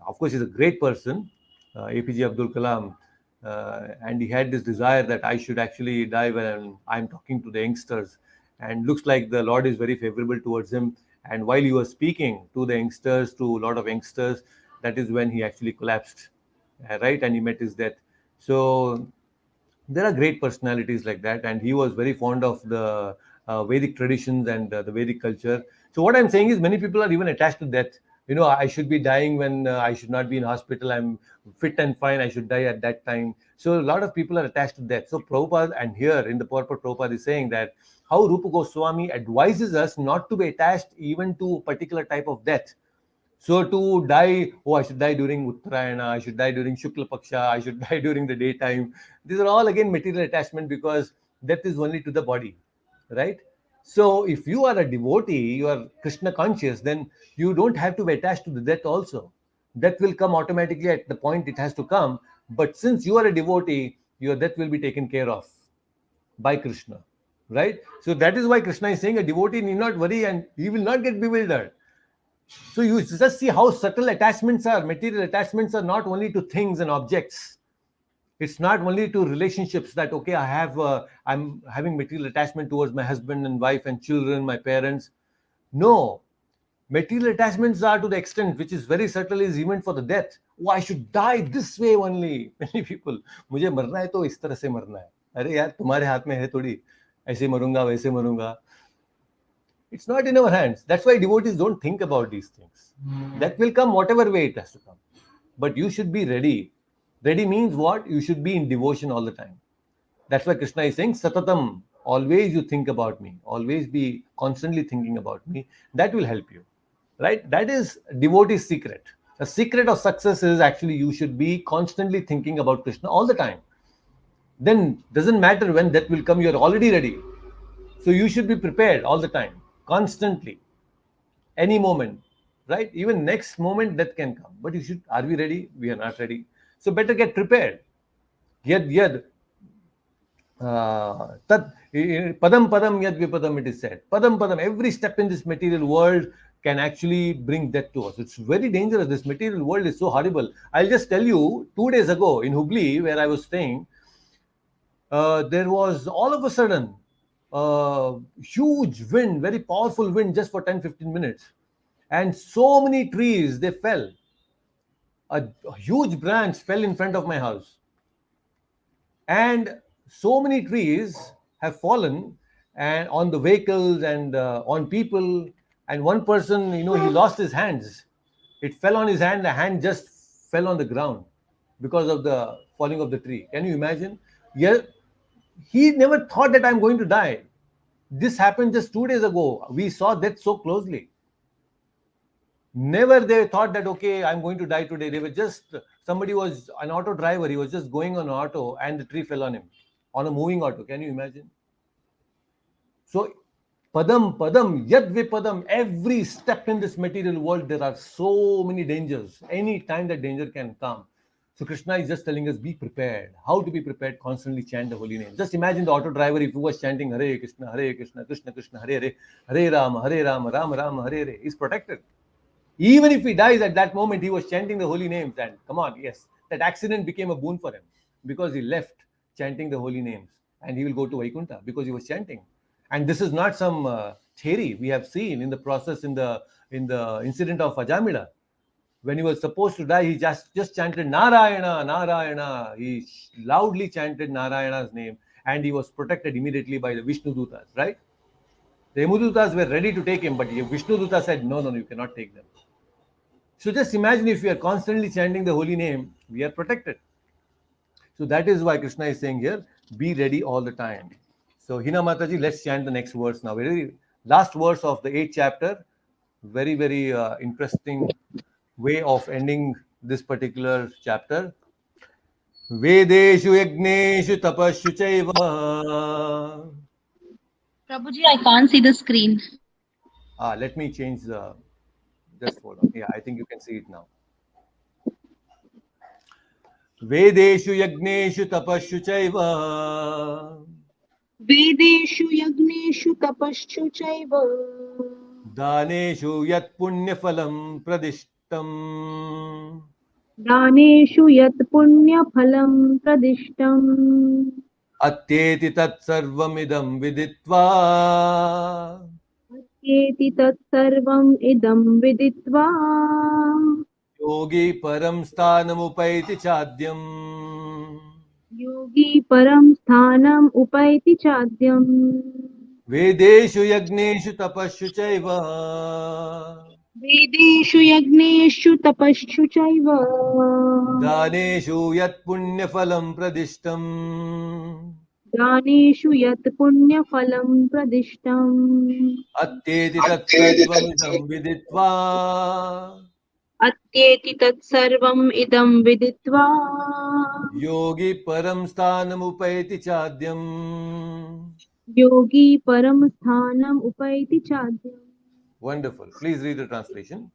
Of course, he's a great person, APJ Abdul Kalam. And he had this desire that I should actually die when I'm talking to the youngsters. And looks like the Lord is very favorable towards him. And while he was speaking to the youngsters, to a lot of youngsters, that is when he actually collapsed, right? And he met his death. So there are great personalities like that, and he was very fond of the Vedic traditions and the Vedic culture. So what I'm saying is, many people are even attached to death. I should be dying when I should not be in hospital. I'm fit and fine. I should die at that time. So a lot of people are attached to death. So Prabhupada, and here in the purport, Prabhupada is saying that how Rupa Goswami advises us not to be attached even to a particular type of death. So to die, oh, I should die during Uttarayana, I should die during Shukla Paksha, I should die during the daytime. These are all again material attachment because death is only to the body, right? So if you are a devotee, you are Krishna conscious, then you don't have to be attached to the death also. Death will come automatically at the point it has to come. But since you are a devotee, your death will be taken care of by Krishna, right? So that is why Krishna is saying a devotee need not worry and he will not get bewildered. So you just see how subtle attachments are. Material attachments are not only to things and objects. It's not only to relationships that, okay, I'm having material attachment towards my husband and wife and children, my parents. No, material attachments are to the extent which is very subtle, is even for the death. Oh, I should die this way only. Many people, मुझे मरना है तो इस तरह से मरना है. अरे यार, तुम्हारे हाथ में है थोड़ी. ऐसे मरूंगा, वैसे मरूंगा. It's not in our hands. That's why devotees don't think about these things. That will come whatever way it has to come. But you should be ready. Ready means what? You should be in devotion all the time. That's why Krishna is saying, Satatam, always you think about me, always be constantly thinking about me. That will help you. Right? That is devotee's secret. The secret of success is actually you should be constantly thinking about Krishna all the time. Then doesn't matter when that will come, you're already ready. So you should be prepared all the time, constantly, any moment, right? Even next moment that can come. But you should, are we ready? We are not ready. So better get prepared. Yad Tat padam padam yad vipadam, it is said. Padam padam, every step in this material world can actually bring death to us. It's very dangerous. This material world is so horrible. I'll just tell you, 2 days ago in Hubli, where I was staying, there was all of a sudden huge wind, very powerful wind, just for 10-15 minutes. And so many trees, they fell. A huge branch fell in front of my house. And so many trees have fallen and on the vehicles and on people. And one person, he lost his hands. It fell on his hand. The hand just fell on the ground because of the falling of the tree. Can you imagine? Yeah, he never thought that I'm going to die. This happened just 2 days ago. We saw that so closely. Never they thought that, okay, I'm going to die today. They were just, somebody was an auto driver. He was just going on an auto and the tree fell on him, on a moving auto. Can you imagine? So, padam, padam, yad vipadam, every step in this material world, there are so many dangers. Any time that danger can come. So Krishna is just telling us, be prepared. How to be prepared? Constantly chant the holy name. Just imagine the auto driver, if he was chanting Hare Krishna, Krishna Krishna, Hare Hare, Hare Rama, Rama Rama, Hare Hare. He's protected. Even if he dies at that moment, he was chanting the holy names. And come on, yes, that accident became a boon for him because he left chanting the holy names and he will go to Vaikuntha because he was chanting. And this is not some theory we have seen in the process in the incident of Ajamila. When he was supposed to die, he just chanted Narayana, Narayana. He loudly chanted Narayana's name and he was protected immediately by the Vishnu Dutas, right? The Yamudutas were ready to take him, but Vishnu Duta said, no, you cannot take them. So just imagine if we are constantly chanting the holy name, we are protected. So that is why Krishna is saying here, be ready all the time. So Hina Mataji, let's chant the next verse now. Very last verse of the 8th chapter. Very, very interesting way of ending this particular chapter. Vedeshu yagneshu tapashu chaiva. Prabhuji, I can't see the screen. Let me change the, just hold on. Yeah, I think you can see it now. Vedeshu yagneshu tapashu chaiva. Vedeshu yagneshu tapaschu chaiva. Daneshu yat punyafalam pradishtam. Daneshu yat punya phalam pradishtam. Atyeti tat sarvamidam viditva. Atyeti tat sarvam idam viditva. Yogi param sthanam upaiti chadyam. Yogi param sthanam upaiti chadyam. Vedeshu yagneshu tapashu chaiva. Vedeshu yagneshu tapaschu chaiva. Daneshu yat punyafalam pradishtam. Daneshu yat punya phalam pradishtam. Atyeti tat sarvamidam viditva. Atyeti tat sarvam idam viditva. Yogi param sthanam upaiti chadyam. Yogi param sthanam upaiti chadyam. Wonderful. Please read the translation.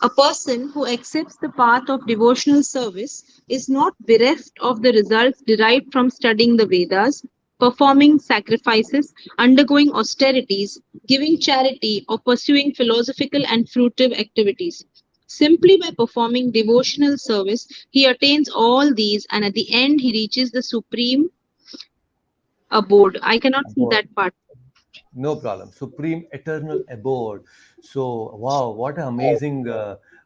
A person who accepts the path of devotional service is not bereft of the results derived from studying the Vedas, performing sacrifices, undergoing austerities, giving charity, or pursuing philosophical and fruitive activities. Simply by performing devotional service, he attains all these, and at the end, he reaches the supreme abode. I cannot see Abode. that part. No problem. Supreme eternal abode. So, wow, what an amazing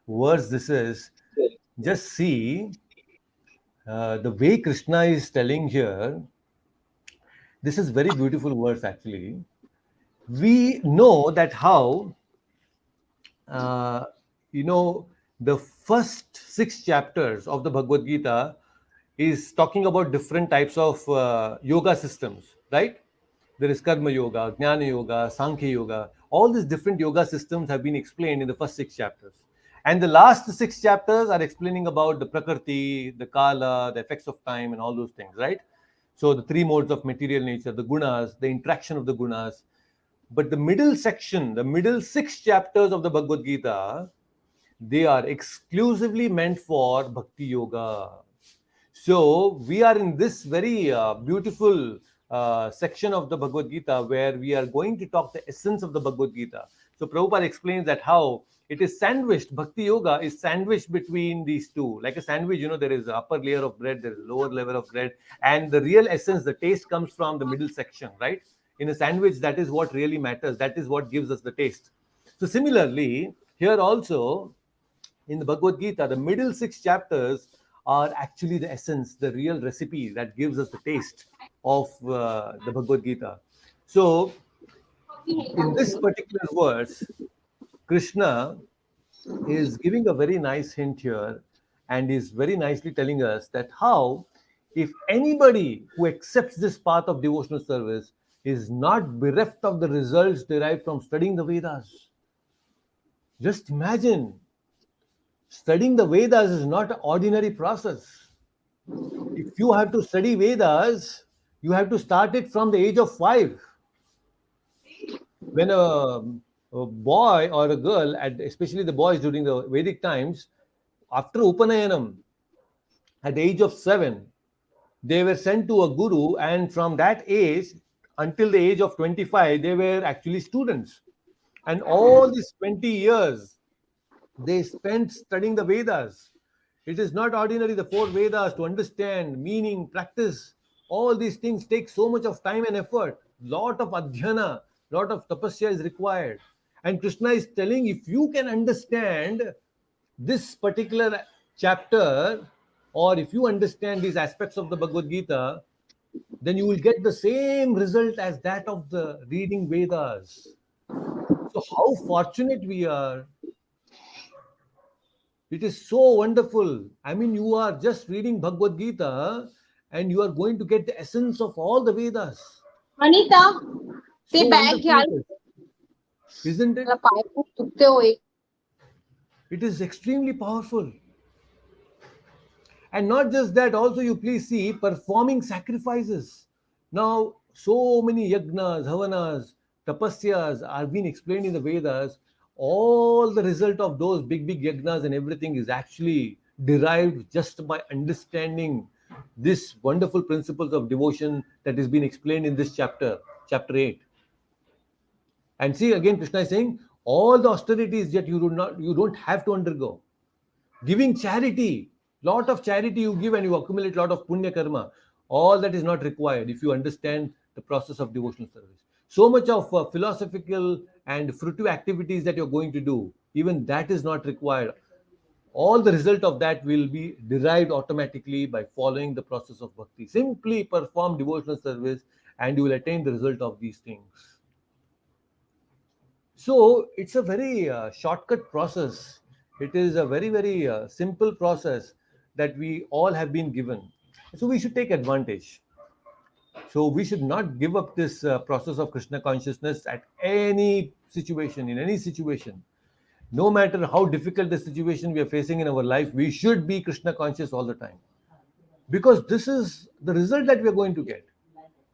verse this is. Just see the way Krishna is telling here. This is very beautiful verse actually. We know that how, uh, you know, the first 6 chapters of the Bhagavad Gita is talking about different types of yoga systems, right? There is Karma Yoga, Jnana Yoga, Sankhya Yoga. All these different yoga systems have been explained in the first 6 chapters. And the last 6 chapters are explaining about the Prakriti, the Kala, the effects of time, and all those things, right? So the 3 modes of material nature, the gunas, the interaction of the gunas. But the middle section, the middle 6 chapters of the Bhagavad Gita, they are exclusively meant for Bhakti Yoga. So we are in this very beautiful section of the Bhagavad Gita where we are going to talk the essence of the Bhagavad Gita. So Prabhupada explains that how it is sandwiched, Bhakti Yoga is sandwiched between these two. Like a sandwich, there is an upper layer of bread, there is a lower level of bread, and the real essence, the taste comes from the middle section, right? In a sandwich, that is what really matters. That is what gives us the taste. So similarly, here also, in the Bhagavad Gita, the middle 6 chapters are actually the essence, the real recipe that gives us the taste of the Bhagavad Gita. So, in this particular verse, Krishna is giving a very nice hint here and is very nicely telling us that how, if anybody who accepts this path of devotional service is not bereft of the results derived from studying the Vedas. Just imagine, studying the Vedas is not an ordinary process. If you have to study Vedas, you have to start it from the age of 5. When a boy or a girl, especially the boys during the Vedic times, after Upanayanam, at the age of 7, they were sent to a guru, and from that age until the age of 25, they were actually students. And all these 20 years, they spent studying the Vedas. It is not ordinary, the 4 Vedas, to understand, meaning, practice. All these things take so much of time and effort. Lot of adhyana, lot of tapasya is required. And Krishna is telling, if you can understand this particular chapter, or if you understand these aspects of the Bhagavad Gita, then you will get the same result as that of the reading Vedas. So how fortunate we are. It is so wonderful. I mean, you are just reading Bhagavad Gita and you are going to get the essence of all the Vedas. Anita ते So bag wonderful घ्याल it is, isn't it? मला पाय खूप दुखते होय. It is extremely powerful. And not just that, also you please see performing sacrifices. Now, so many yagnas, havanas, tapasyas are being explained in the Vedas. All the result of those big, big yagnas and everything is actually derived just by understanding this wonderful principles of devotion that is being explained in this chapter, chapter 8. And see, again, Krishna is saying all the austerities that you don't have to undergo. Giving charity, lot of charity you give and you accumulate lot of punya karma. All that is not required if you understand the process of devotional service. So much of philosophical and fruitive activities that you're going to do, even that is not required. All the result of that will be derived automatically by following the process of bhakti. Simply perform devotional service and you will attain the result of these things. So it's a very shortcut process. It is a very, very simple process that we all have been given. So we should take advantage. So we should not give up this process of Krishna consciousness at any situation, in any situation. No matter how difficult the situation we are facing in our life, we should be Krishna conscious all the time. Because this is the result that we are going to get.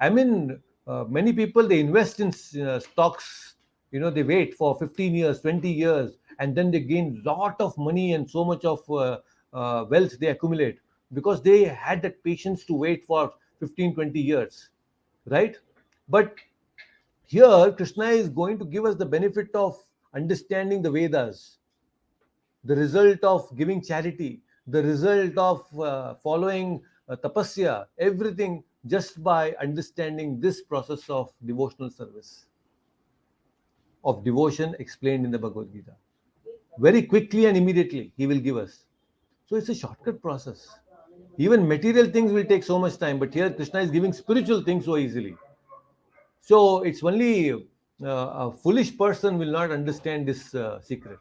I mean, many people, they invest in stocks, they wait for 15 years, 20 years, and then they gain lot of money and so much of wealth they accumulate because they had that patience to wait for 15, 20 years, right? But here, Krishna is going to give us the benefit of understanding the Vedas, the result of giving charity, the result of following tapasya, everything just by understanding this process of devotional service, of devotion explained in the Bhagavad Gita. Very quickly and immediately, he will give us. So it's a shortcut process. Even material things will take so much time, but here Krishna is giving spiritual things so easily. So it's only a foolish person will not understand this secret,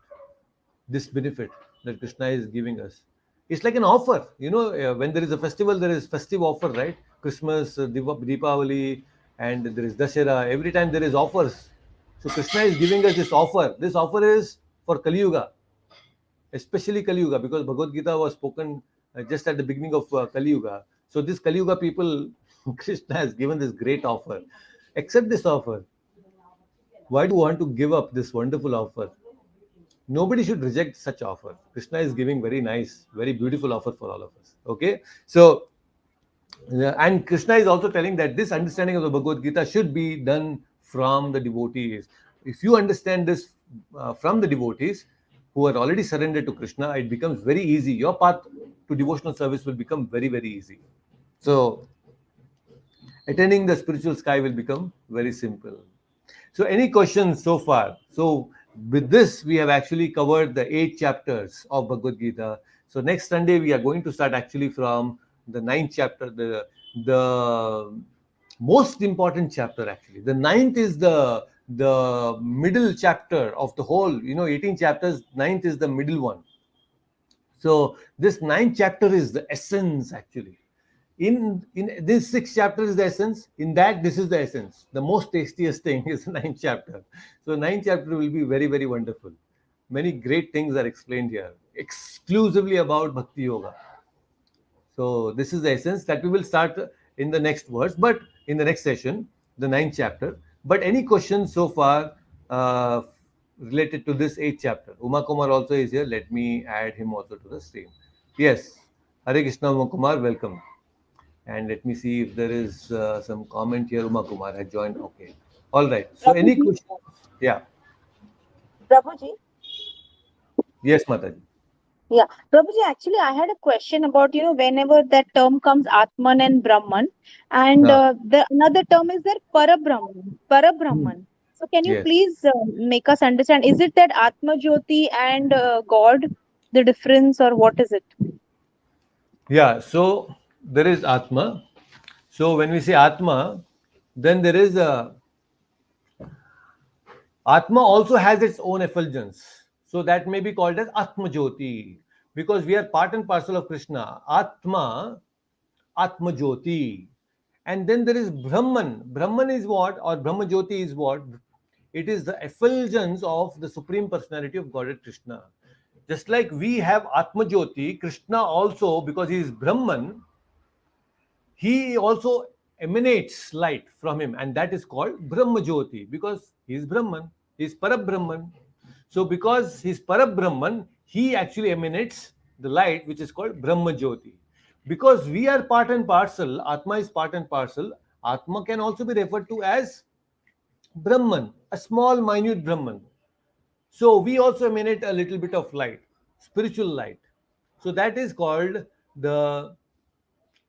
this benefit that Krishna is giving us. It's like an offer. When there is a festival, there is festive offer, right? Christmas, Deepavali, and there is Dashera. Every time there is offers. So Krishna is giving us this offer. This offer is for Kali Yuga, especially Kali Yuga, because Bhagavad Gita was spoken just at the beginning of Kali Yuga. So this Kali Yuga people, Krishna has given this great offer. Accept this offer. Why do you want to give up this wonderful offer? Nobody should reject such offer. Krishna is giving very nice, very beautiful offer for all of us. Okay, so and Krishna is also telling that this understanding of the Bhagavad Gita should be done from the devotees. If you understand this from the devotees who are already surrendered to Krishna, it becomes very easy. Your path to devotional service will become very, very easy. So attaining the spiritual sky will become very simple. So any questions so far? So with this, we have actually covered the 8 chapters of Bhagavad Gita. So next Sunday, we are going to start actually from the 9th chapter, the most important chapter actually. The 9th is the middle chapter of the whole, 18 chapters, 9th is the middle one. So this 9th chapter is the essence actually. In this 6th chapter is the essence. In that, this is the essence. The most tastiest thing is the 9th chapter. So 9th chapter will be very, very wonderful. Many great things are explained here, exclusively about Bhakti Yoga. So this is the essence that we will start in the next verse, but in the next session, the 9th chapter. But any questions so far related to this 8th chapter? Uma Kumar also is here. Let me add him also to the stream. Yes. Hare Krishna, Uma Kumar, welcome. And let me see if there is some comment here. Uma Kumar has joined. Okay. All right. So any Prabhuji, questions? Yeah. Prabhuji, Yes, Mataji. yeah, Prabhuji, actually, I had a question about, whenever that term comes Atman and Brahman, and Ah, the another term is there Parabrahman, Parabrahman. So can you yes. please make us understand, is it that Atma Jyoti and God, the difference, or what is it? Yeah. So there is Atma. So when we say Atma, then there is a Atma also has its own effulgence. So that may be called as Atma Jyoti because we are part and parcel of Krishna. Atma, Atma Jyoti. And then there is Brahman. Brahman is what? Or Brahma Jyoti is what? It is the effulgence of the Supreme Personality of Godhead Krishna. Just like we have Atma Jyoti, Krishna also, because he is Brahman, he also emanates light from him, and that is called Brahma Jyoti because he is Brahman, he is Parabrahman. So, because he is Parabrahman, he actually emanates the light which is called Brahma Jyoti. Because we are part and parcel, Atma is part and parcel, Atma can also be referred to as Brahman, a small, minute Brahman. So, we also emanate a little bit of light, spiritual light. So, that is called the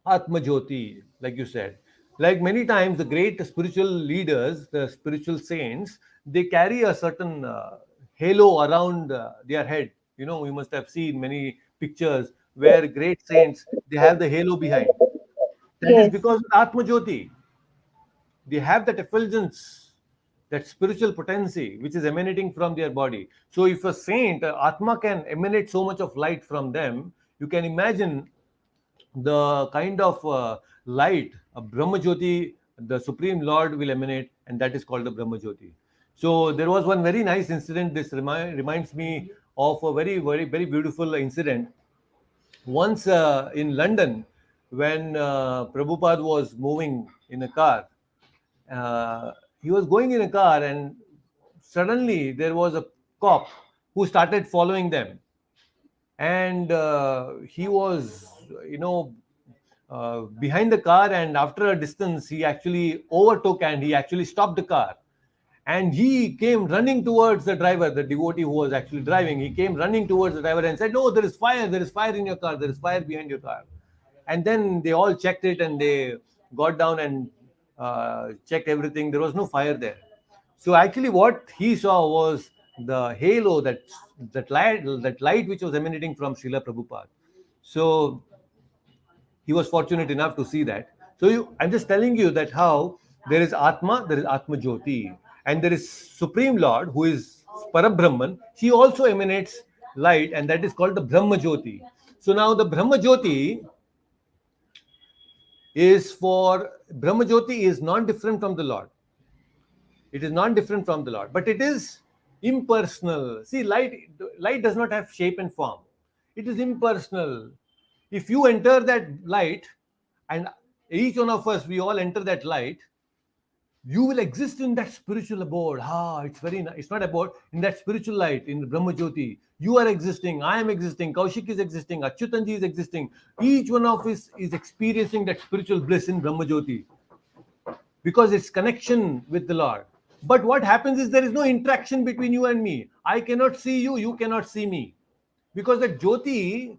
Atma Jyoti, like you said. Like many times, the great spiritual leaders, the spiritual saints, they carry a certain halo around their head. We must have seen many pictures where great saints they have the halo behind. That is Yes. because of Atma Jyoti. They have that effulgence, that spiritual potency which is emanating from their body. So, if a saint, Atma can emanate so much of light from them, you can imagine the kind of light a Brahma Jyoti, the Supreme Lord will emanate, and that is called the Brahma Jyoti. So there was one very nice incident. This reminds me of a very, very, very beautiful incident. Once in London, when Prabhupada was moving in a car, he was going in a car, and suddenly there was a cop who started following them, and he was behind the car, and after a distance he actually overtook and he actually stopped the car, and he came running towards the driver, the devotee who was actually driving. He came running towards the driver and said, "No, there is fire in your car, there is fire behind your car." And then they all checked it, and they got down and checked everything. There was no fire there. So actually what he saw was the halo, that light which was emanating from Srila Prabhupada. So he was fortunate enough to see that. So I'm just telling you that how there is Atma Jyoti, And there is Supreme Lord who is Parabrahman. He also emanates light, and that is called the Brahma Jyoti. So now the Brahma Jyoti Brahma Jyoti is non different from the Lord. It is not different from the Lord, but it is impersonal. See, light does not have shape and form. It is impersonal. If you enter that light, and each one of us, we all enter that light, you will exist in that spiritual abode. It's very nice. It's not about in that spiritual light, in the Brahma Jyoti. You are existing, I am existing, Kaushik is existing, Achyutanji is existing. Each one of us is experiencing that spiritual bliss in Brahma Jyoti because it's connection with the Lord. But what happens is there is no interaction between you and me. I cannot see you, you cannot see me. Because the Jyoti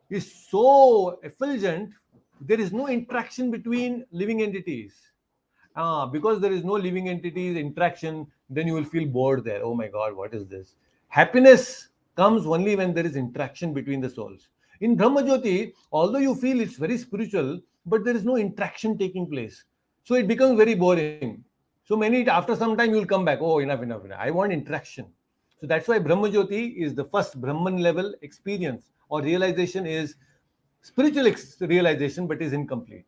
is so effulgent, there is no interaction between living entities. Because there is no living entities interaction, then you will feel bored there. Oh my God, what is this? Happiness comes only when there is interaction between the souls. In Brahma Jyoti, although you feel it's very spiritual, but there is no interaction taking place. So it becomes very boring. So after some time you will come back. Oh, enough. I want interaction. So that's why Brahma Jyoti is the first Brahman level experience or realization is spiritual realization, but is incomplete.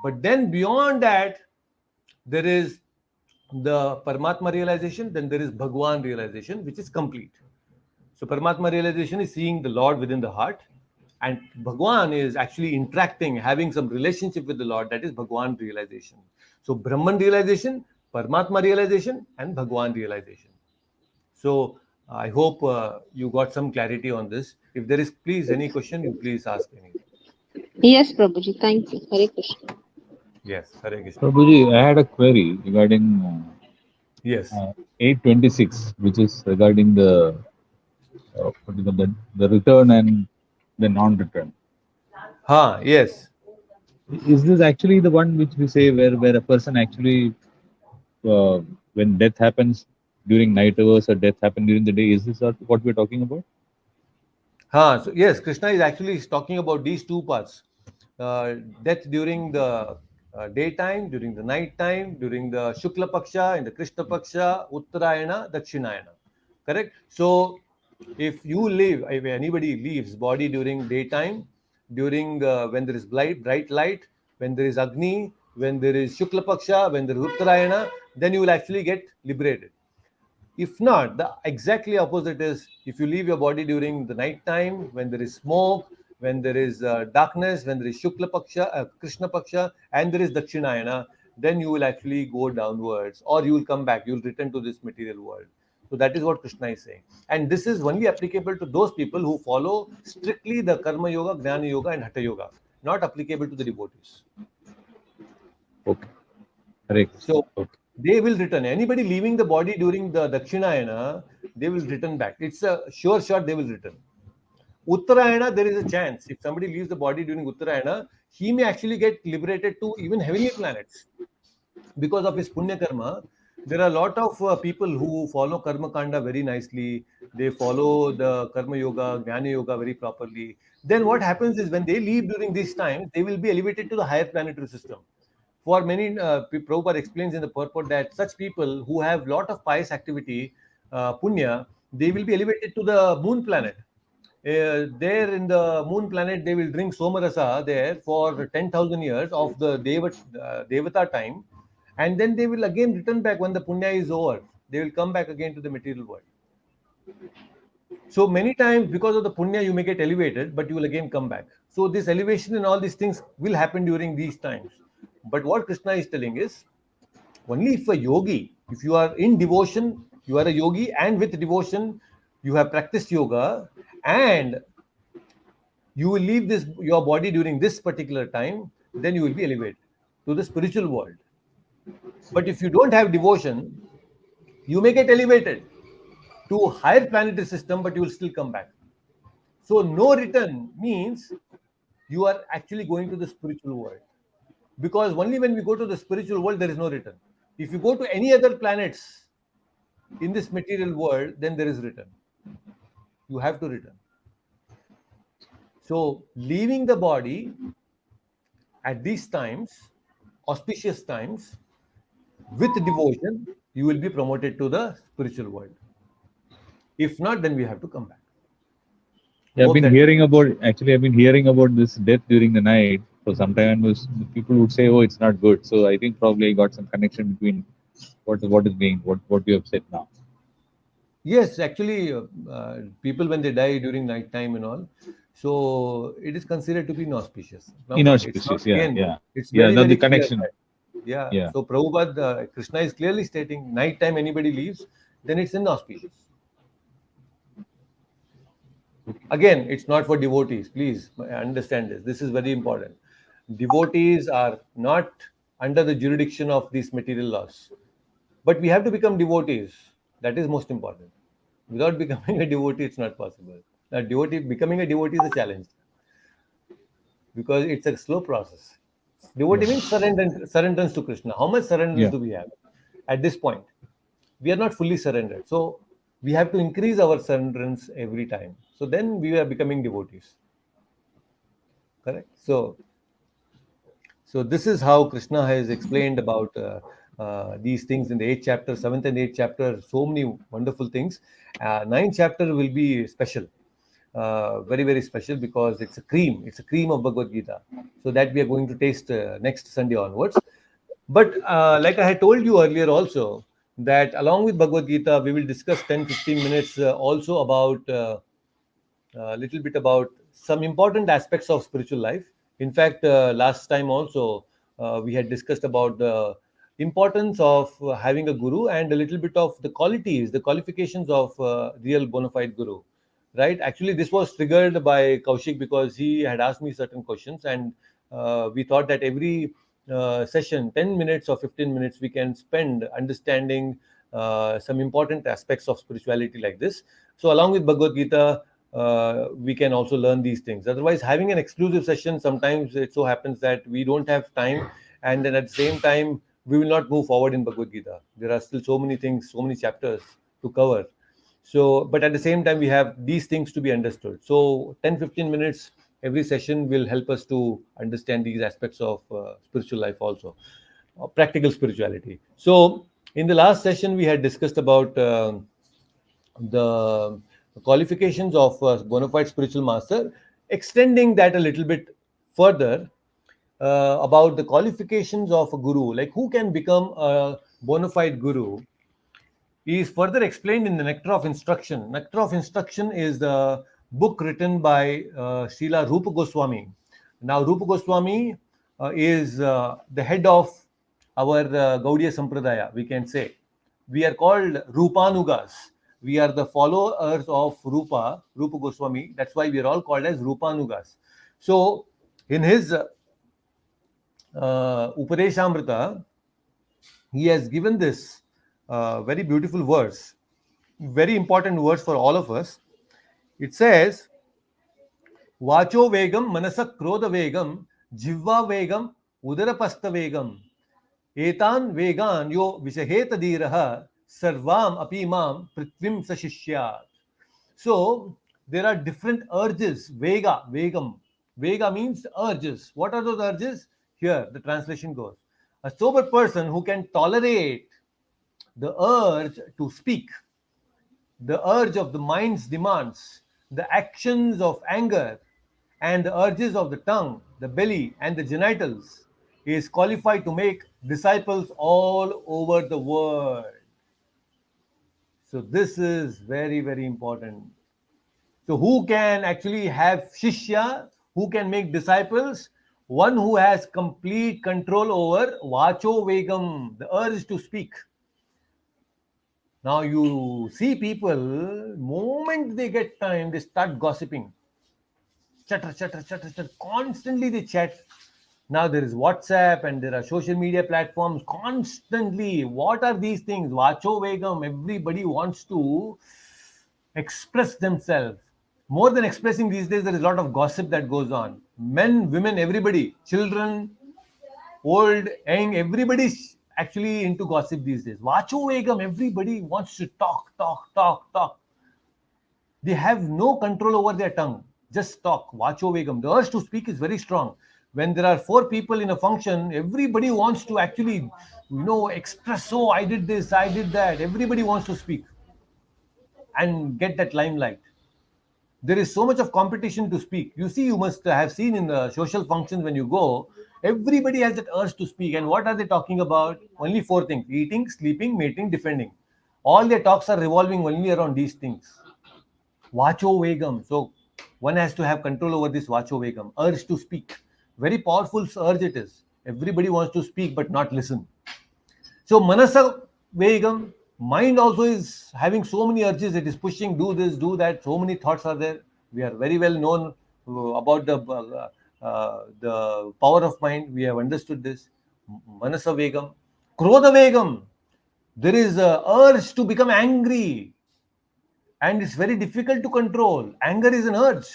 But then beyond that, there is the Paramatma realization, then there is Bhagwan realization, which is complete. So Paramatma realization is seeing the Lord within the heart, and Bhagwan is actually interacting, having some relationship with the Lord. That is Bhagwan realization. So Brahman realization, Paramatma realization, and Bhagwan realization. So I hope you got some clarity on this. If there is, please, any question, you please ask anything. Yes, Prabhuji. Thank you. Hare Krishna. Yes, Hare Krishna. Prabhuji, I had a query regarding Yes. 826, which is regarding the return and the non-return. Yes. Is this actually the one which we say where a person actually, when death happens during night hours or death happen during the day, is this what we're talking about? So yes, Krishna is actually talking about these two parts: death during the daytime, during the night time, during the Shukla Paksha, in the Krishna Paksha, Uttarayana, Dakshinayana. Correct. So if anybody leaves body during daytime, during when there is bright light, when there is Agni, when there is Shukla Paksha, when there is Uttarayana, then you will actually get liberated. If not, the exactly opposite is if you leave your body during the night time, when there is smoke, when there is darkness, when there is Shukla Paksha, Krishna Paksha, and there is Dakshinayana, then you will actually go downwards or you will come back, you will return to this material world. So that is what Krishna is saying. And this is only applicable to those people who follow strictly the Karma Yoga, Jnana Yoga, and Hatha Yoga, not applicable to the devotees. Okay. Hare Krishna. So Okay. they will return. Anybody leaving the body during the Dakshinayana, they will return back. It's a sure shot they will return. Uttarayana, there is a chance. If somebody leaves the body during Uttarayana, he may actually get liberated to even heavenly planets because of his punya karma. There are a lot of people who follow karma kanda very nicely. They follow the karma yoga, jnana yoga very properly. Then what happens is when they leave during these times, they will be elevated to the higher planetary system. For many, Prabhupada explains in the purport that such people who have lot of pious activity, punya, they will be elevated to the moon planet. There in the moon planet, they will drink Somarasa there for 10,000 years of the Devata time. And then they will again return back when the punya is over. They will come back again to the material world. So many times, because of the punya, you may get elevated, but you will again come back. So this elevation and all these things will happen during these times. But what Krishna is telling is only if a yogi, if you are in devotion, you are a yogi, and with devotion, you have practiced yoga, and you will leave this your body during this particular time, then you will be elevated to the spiritual world. But if you don't have devotion, you may get elevated to higher planetary system, but you will still come back. So no return means you are actually going to the spiritual world. Because only when we go to the spiritual world, there is no return. If you go to any other planets in this material world, then there is return. You have to return. So leaving the body at these times, auspicious times, with devotion, you will be promoted to the spiritual world. If not, then we have to come back. Yeah, Hope that. I've been hearing about this death during the night for some time, and people would say, "Oh, it's not good." So I think probably I got some connection between what you have said now. Yes, actually, people when they die during night time and all, so it is considered to be inauspicious. Now, it's not Inauspicious. Yeah, again. yeah, It's yeah. very Not the very clear connection. that, yeah. Yeah. So Prabhupada, Krishna is clearly stating, night time anybody leaves, then it's inauspicious. Again, it's not for devotees. Please understand this. This is very important. Devotees are not under the jurisdiction of these material laws. But we have to become devotees. That is most important. Without becoming a devotee, it's not possible. Becoming a devotee is a challenge because it's a slow process. Yeah. Devotee means surrenderance to Krishna. How much surrenderance Yeah. do we have at this point? We are not fully surrendered. So we have to increase our surrenderance every time. So then we are becoming devotees. Correct? So this is how Krishna has explained about these things in the eighth chapter, seventh and eighth chapter. So many wonderful things. Ninth chapter will be special, very very special because it's a cream. It's a cream of Bhagavad Gita. So that we are going to taste next Sunday onwards. But like I had told you earlier also, that along with Bhagavad Gita, we will discuss 10-15 minutes also about a little bit about some important aspects of spiritual life. In fact, last time also we had discussed about the importance of having a guru and a little bit of the qualities, the qualifications of real bona fide guru. Right? Actually, this was triggered by Kaushik because he had asked me certain questions, and we thought that every session, 10 minutes or 15 minutes, we can spend understanding some important aspects of spirituality like this. So, along with Bhagavad Gita, we can also learn these things. Otherwise, having an exclusive session, sometimes it so happens that we don't have time, and then at the same time, we will not move forward in Bhagavad Gita. There are still so many things, so many chapters to cover. So, but at the same time, we have these things to be understood. So, 10-15 minutes every session will help us to understand these aspects of spiritual life also, practical spirituality. So, in the last session, we had discussed about the qualifications of a bona fide spiritual master, extending that a little bit further about the qualifications of a guru, like who can become a bona fide guru, is further explained in the Nectar of Instruction. Nectar of Instruction is the book written by Srila Rupa Goswami. Now, Rupa Goswami is the head of our Gaudiya Sampradaya, we can say. We are called Rupanugas. We are the followers of Rupa Goswami. That's why we are all called as Rupanugas. So, in his Upadeshamrita, he has given this very beautiful verse, very important verse for all of us. It says, Vacho Vegam, Manasa Krodha Vegam, Jivva Vegam, Udarapasta Vegam, Etan Vegan Yo Vishaheta Diraha, Sarvam Apimam Prithvim Sashishyat. So, there are different urges, Vegam. Vega means urges. What are those urges? Here, the translation goes. A sober person who can tolerate the urge to speak, the urge of the mind's demands, the actions of anger, and the urges of the tongue, the belly, and the genitals, is qualified to make disciples all over the world. So, this is very, very important. So, who can actually have Shishya? Who can make disciples? One who has complete control over Vacho Vegam, the urge to speak. Now you see people, moment they get time, they start gossiping. Chatter. Constantly they chat. Now there is WhatsApp and there are social media platforms constantly. What are these things? Vacho Vegam. Everybody wants to express themselves. More than expressing these days, there is a lot of gossip that goes on. Men, women, everybody, children, old, young, everybody's actually into gossip these days. Vacho Vegam, everybody wants to talk. They have no control over their tongue. Just talk. Vacho Vegam. The urge to speak is very strong. When there are four people in a function, everybody wants to actually, express, oh, I did this, I did that. Everybody wants to speak and get that limelight. There is so much of competition to speak. You see, you must have seen in the social functions when you go, everybody has that urge to speak. And what are they talking about? Only four things: eating, sleeping, mating, defending. All their talks are revolving only around these things. Vacho Vegam. So one has to have control over this Vacho Vegam, urge to speak. Very powerful urge it is. Everybody wants to speak but not listen. So Manasa Vegam, mind also is having so many urges. It is pushing, do this, do that. So many thoughts are there. We are very well known about the power of mind. We have understood this. Manasa Vegam. Krodha Vegam. There is a urge to become angry, and it's very difficult to control. Anger is an urge,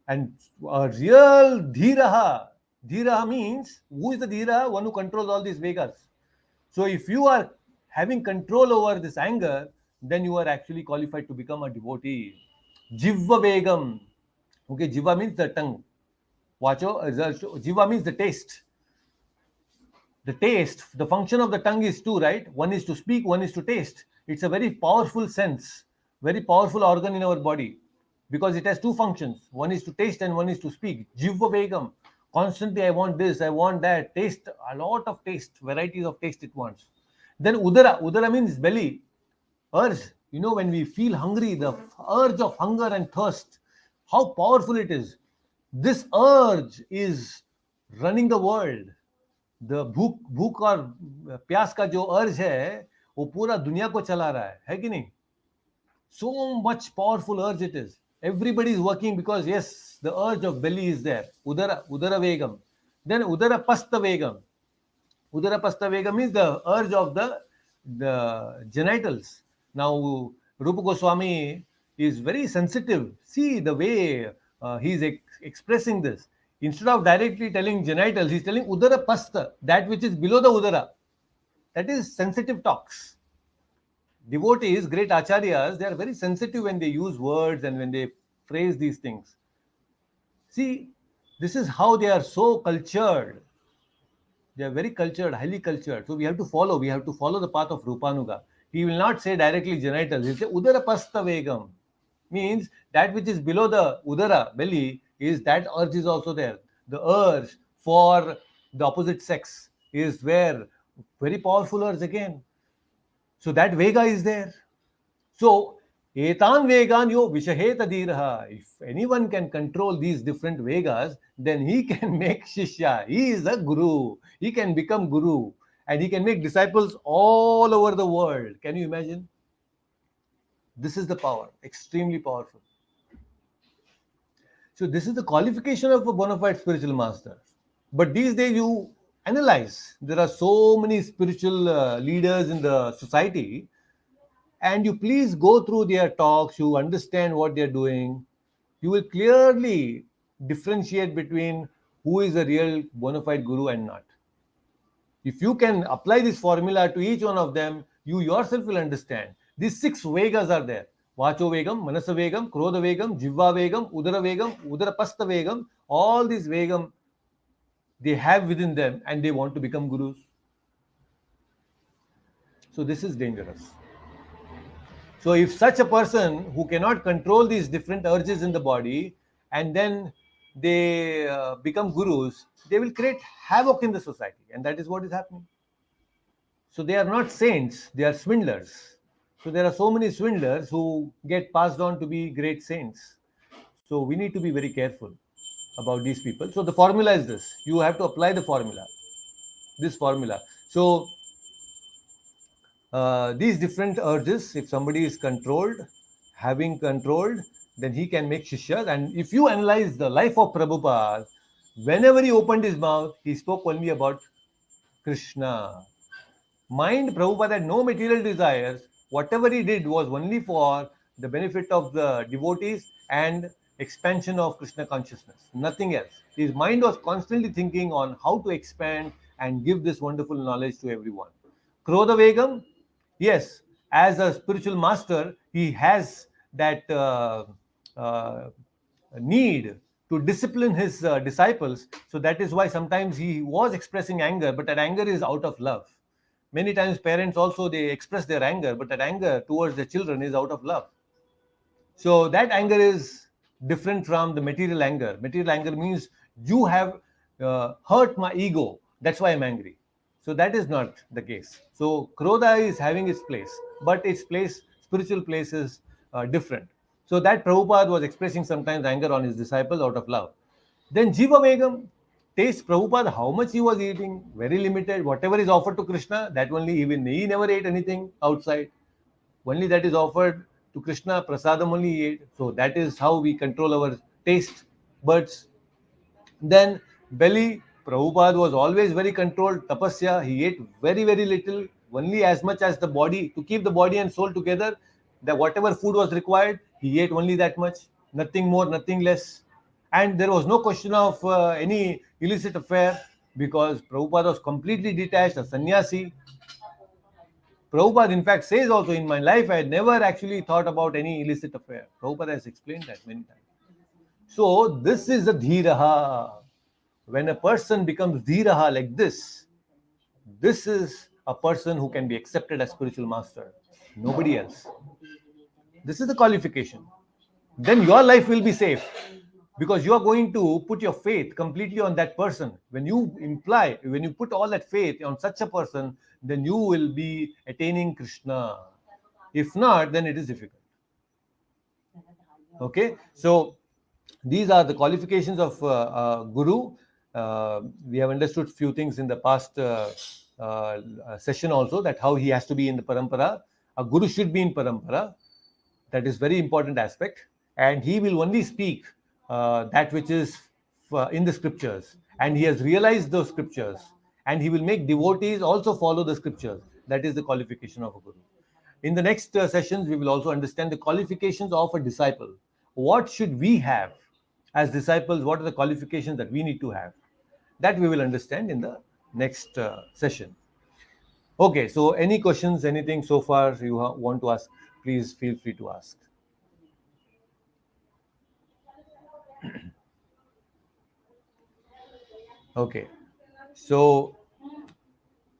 and a real dhiraha. Dhiraha means, who is the dhiraha? One who controls all these vegas. So if you are having control over this anger, then you are actually qualified to become a devotee. Jivva vegam. Okay, jiva means the tongue. Vacho, jiva means the taste. The taste, the function of the tongue is two, right? One is to speak, one is to taste. It's a very powerful sense, very powerful organ in our body, because it has two functions. One is to taste and one is to speak. Jivva vegam. Constantly, I want this, I want that. Taste, a lot of taste, varieties of taste it wants. Then udara. Udara means belly, urge. When we feel hungry, the urge of hunger and thirst, how powerful it is. This urge is running the world. The भूख और प्यास का जो अर्ज है वो पूरा दुनिया को चला रहा है कि नहीं? So much powerful urge it is. Everybody is working because yes, the urge of belly is there. Udara vegam. Then udara pasta vegam. Udara pasta vegam is the urge of the genitals. Now Rupa Goswami is very sensitive. See the way he is expressing this. Instead of directly telling genitals, he's telling udara pasta, that which is below the udara. That is sensitive talks. Devotees, great acharyas, they are very sensitive when they use words and when they phrase these things. See, this is how they are so cultured. They are very cultured, highly cultured. So we have to follow the path of Rupanuga. He will not say directly genitals. He'll say udara pasta vegam. Means that which is below the udara, belly, is that urge is also there. The urge for the opposite sex is where very powerful urge again. So that vega is there. So etan vegan yo vishaheta dhiraha. If anyone can control these different vegas, then he can make shishya. He is a guru. He can become guru. And he can make disciples all over the world. Can you imagine? This is the power. Extremely powerful. So this is the qualification of a bona fide spiritual master. But these days you analyze. There are so many spiritual leaders in the society, and you please go through their talks, you understand what they're doing. You will clearly differentiate between who is a real bona fide guru and not. If you can apply this formula to each one of them, you yourself will understand. These 6 vegas are there. Vacho vegam, manasa vegam, krodha vegam, jivva vegam, udara pasta vegam. All these vegam they have within them and they want to become gurus. So this is dangerous. So if such a person who cannot control these different urges in the body and then they become gurus, they will create havoc in the society, and that is what is happening. So they are not saints, they are swindlers. So there are so many swindlers who get passed on to be great saints. So we need to be very careful about these people. So the formula is this. You have to apply the formula. This formula. So these different urges, if somebody is controlled, having controlled, then he can make shishyas. And if you analyze the life of Prabhupada, whenever he opened his mouth, he spoke only about Krishna. Mind, Prabhupada had no material desires. Whatever he did was only for the benefit of the devotees and expansion of Krishna consciousness. Nothing else. His mind was constantly thinking on how to expand and give this wonderful knowledge to everyone. Krodha Vegam, yes, as a spiritual master, he has that need to discipline his disciples. So that is why sometimes he was expressing anger, but that anger is out of love. Many times parents also, they express their anger, but that anger towards their children is out of love. So that anger is different from the material anger. Material anger means you have hurt my ego. That's why I'm angry. So that is not the case. So Krodha is having its place, but its place, spiritual place, is different. So that Prabhupada was expressing sometimes anger on his disciple out of love. Then Jiva Begum, taste Prabhupada, how much he was eating, very limited. Whatever is offered to Krishna, that only, even he never ate anything outside. Only that is offered to Krishna, prasadam only he ate. So that is how we control our taste buds. Then belly, Prabhupada was always very controlled. Tapasya, he ate very, very little, only as much as the body, to keep the body and soul together. That whatever food was required, he ate only that much, nothing more, nothing less. And there was no question of any illicit affair, because Prabhupada was completely detached, a sannyasi. Prabhupada, in fact, says also, in my life, I had never actually thought about any illicit affair. Prabhupada has explained that many times. So, this is a dhiraha. When a person becomes dhiraha like this is a person who can be accepted as spiritual master. Nobody else. This is the qualification. Then your life will be safe, because you are going to put your faith completely on that person. When you put all that faith on such a person, then you will be attaining Krishna. If not, then it is difficult. Okay, so these are the qualifications of Guru. We have understood few things in the past session also, that how he has to be in the parampara. A Guru should be in parampara. That is very important aspect, and he will only speak that which is in the scriptures, and he has realized those scriptures, and he will make devotees also follow the scriptures. That is the qualification of a Guru. In the next sessions, we will also understand the qualifications of a disciple. What should we have as disciples? What are the qualifications that we need to have? That we will understand in the next session. Okay, so any questions, anything so far you want to ask, please feel free to ask. Okay, so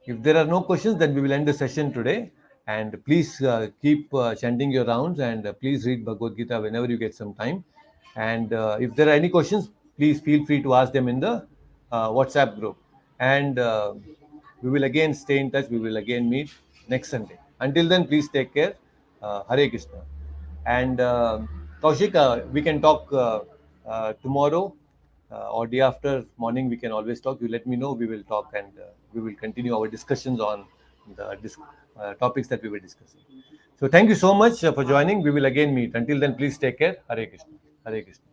if there are no questions, then we will end the session today. And please keep chanting your rounds, and please read Bhagavad Gita whenever you get some time. And if there are any questions, please feel free to ask them in the WhatsApp group. And we will again stay in touch. We will again meet next Sunday. Until then, please take care. Hare Krishna. And Kaushik, we can talk tomorrow or day after morning. We can always talk. You let me know. We will talk, and we will continue our discussions on the topics that we were discussing. So thank you so much for joining. We will again meet. Until then, please take care. Hare Krishna. Hare Krishna.